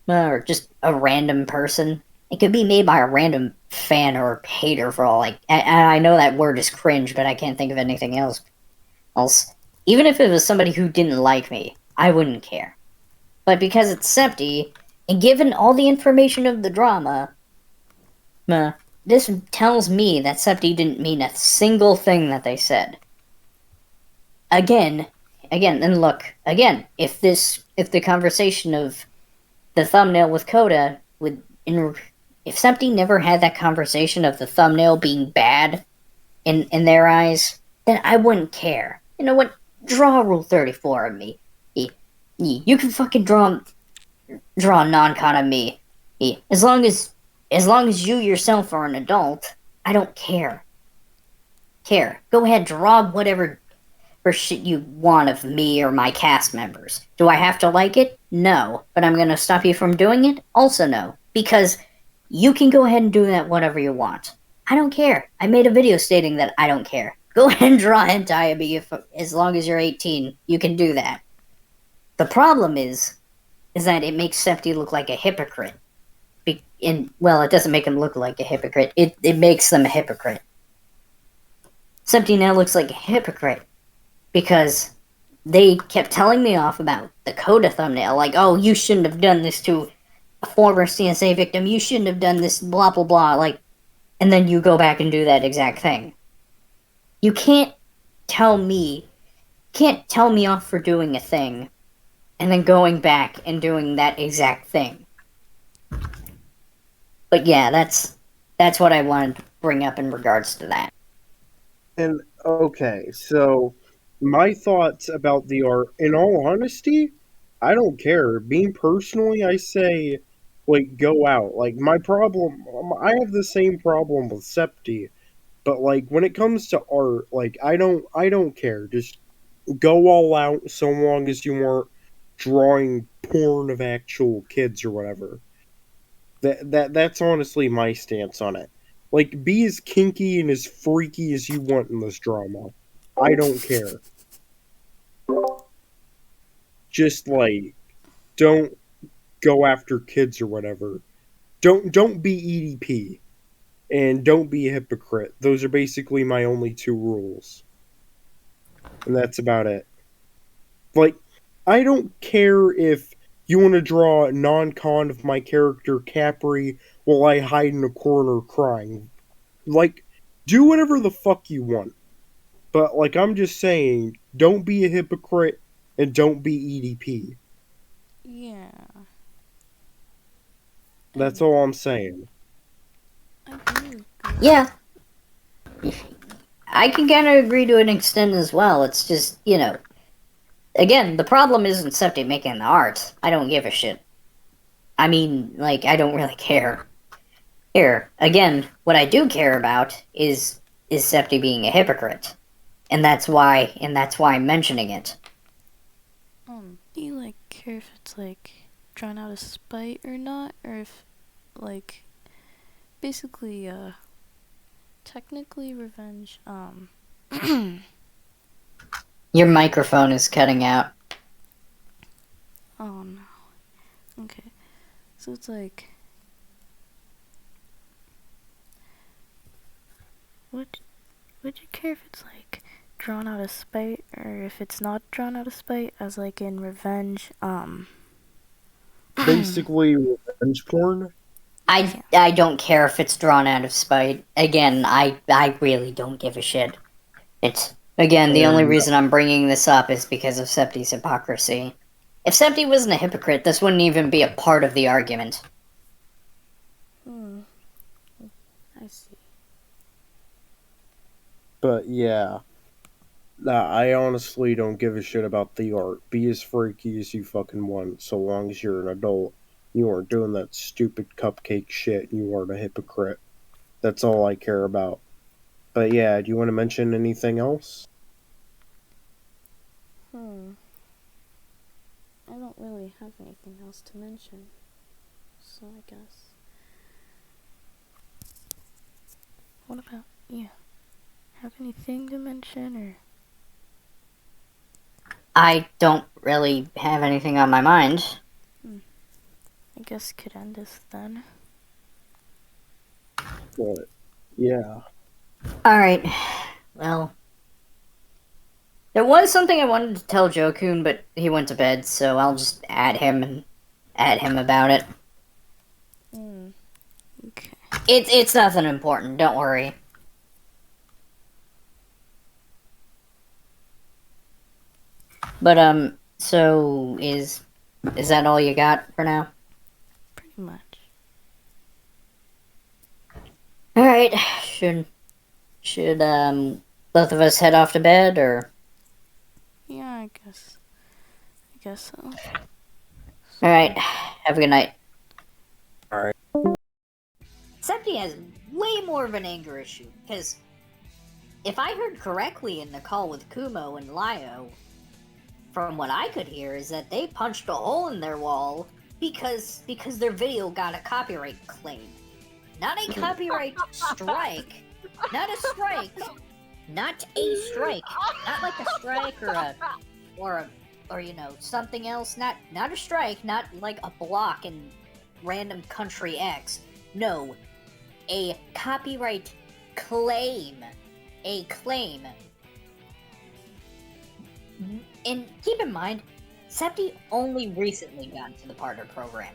or just a random person, it could be made by a random fan or hater for all like. And I know that word is cringe, but I can't think of anything else. Even if it was somebody who didn't like me, I wouldn't care. But because it's Septi, and given all the information of the drama, this tells me that Septi didn't mean a single thing that they said. Again, and look, again, if the conversation of the thumbnail with Coda if Septi never had that conversation of the thumbnail being bad in their eyes, then I wouldn't care. You know what? Draw Rule 34 of me. You can fucking draw a non-con of me. As long as you yourself are an adult, I don't care. Go ahead, draw whatever for shit you want of me or my cast members. Do I have to like it? No. But I'm gonna stop you from doing it? Also no. Because you can go ahead and do that whatever you want. I don't care. I made a video stating that I don't care. Go ahead and draw hentai of me as long as you're 18. You can do that. The problem is that it makes Septi look like a hypocrite. Well, it doesn't make him look like a hypocrite. It makes them a hypocrite. Septi now looks like a hypocrite because they kept telling me off about the Coda thumbnail. Like, oh, you shouldn't have done this to a former CSA victim. You shouldn't have done this, blah, blah, blah. Like, and then you go back and do that exact thing. You can't tell me off for doing a thing and then going back and doing that exact thing. But yeah, that's what I wanted to bring up in regards to that. And okay, so my thoughts about the art, in all honesty, I don't care. Being personally, I say, like, go out. Like, my problem, I have the same problem with Septi, but like when it comes to art, like I don't care. Just go all out so long as you aren't drawing porn of actual kids or whatever. That's honestly my stance on it. Like, be as kinky and as freaky as you want in this drama. I don't care. Just like, don't go after kids or whatever. Don't be EDP and don't be a hypocrite. Those are basically my only two rules. And that's about it. Like, I don't care if you want to draw a non-con of my character Capri while I hide in a corner crying. Like, do whatever the fuck you want. But, like, I'm just saying, don't be a hypocrite and don't be EDP. Yeah. That's all I'm saying. I do. Yeah. I can kind of agree to an extent as well. It's just, again, the problem isn't Septi making the art. I don't give a shit. I mean, like, I don't really care. Here, again, what I do care about is Septi being a hypocrite. And that's why I'm mentioning it. Do you like care if it's like drawn out of spite or not, or if like basically technically revenge Your microphone is cutting out. oh no. Okay. So it's like would you care if it's like drawn out of spite, or if it's not drawn out of spite, as like in revenge? Basically, revenge porn. I don't care if it's drawn out of spite. Again, I really don't give a shit. It's again the only reason I'm bringing this up is because of Septi's hypocrisy. If Septi wasn't a hypocrite, this wouldn't even be a part of the argument. I see. But yeah. Nah, I honestly don't give a shit about the art. Be as freaky as you fucking want, so long as you're an adult. You aren't doing that stupid cupcake shit, you aren't a hypocrite. That's all I care about. But yeah, do you want to mention anything else? I don't really have anything else to mention. So I guess. What about you? Have anything to mention, or? I don't really have anything on my mind. I guess could end this then. But yeah. Alright, well. There was something I wanted to tell Jokun, but he went to bed, so I'll just add him and add him about it. Okay. It's nothing important, don't worry. But, so is that all you got for now? Pretty much. Alright, should both of us head off to bed, or? Yeah, I guess so. Alright, have a good night. Alright. Septi has way more of an anger issue, because if I heard correctly in the call with Kumo and Lyle, from what I could hear is that they punched a hole in their wall because their video got a copyright claim. Not a copyright strike. Not a strike. Not a strike. Not like a strike or you know, something else. Not a strike, not like a block in random country X. No. A copyright claim. A claim. And keep in mind, Septi only recently got into the partner program.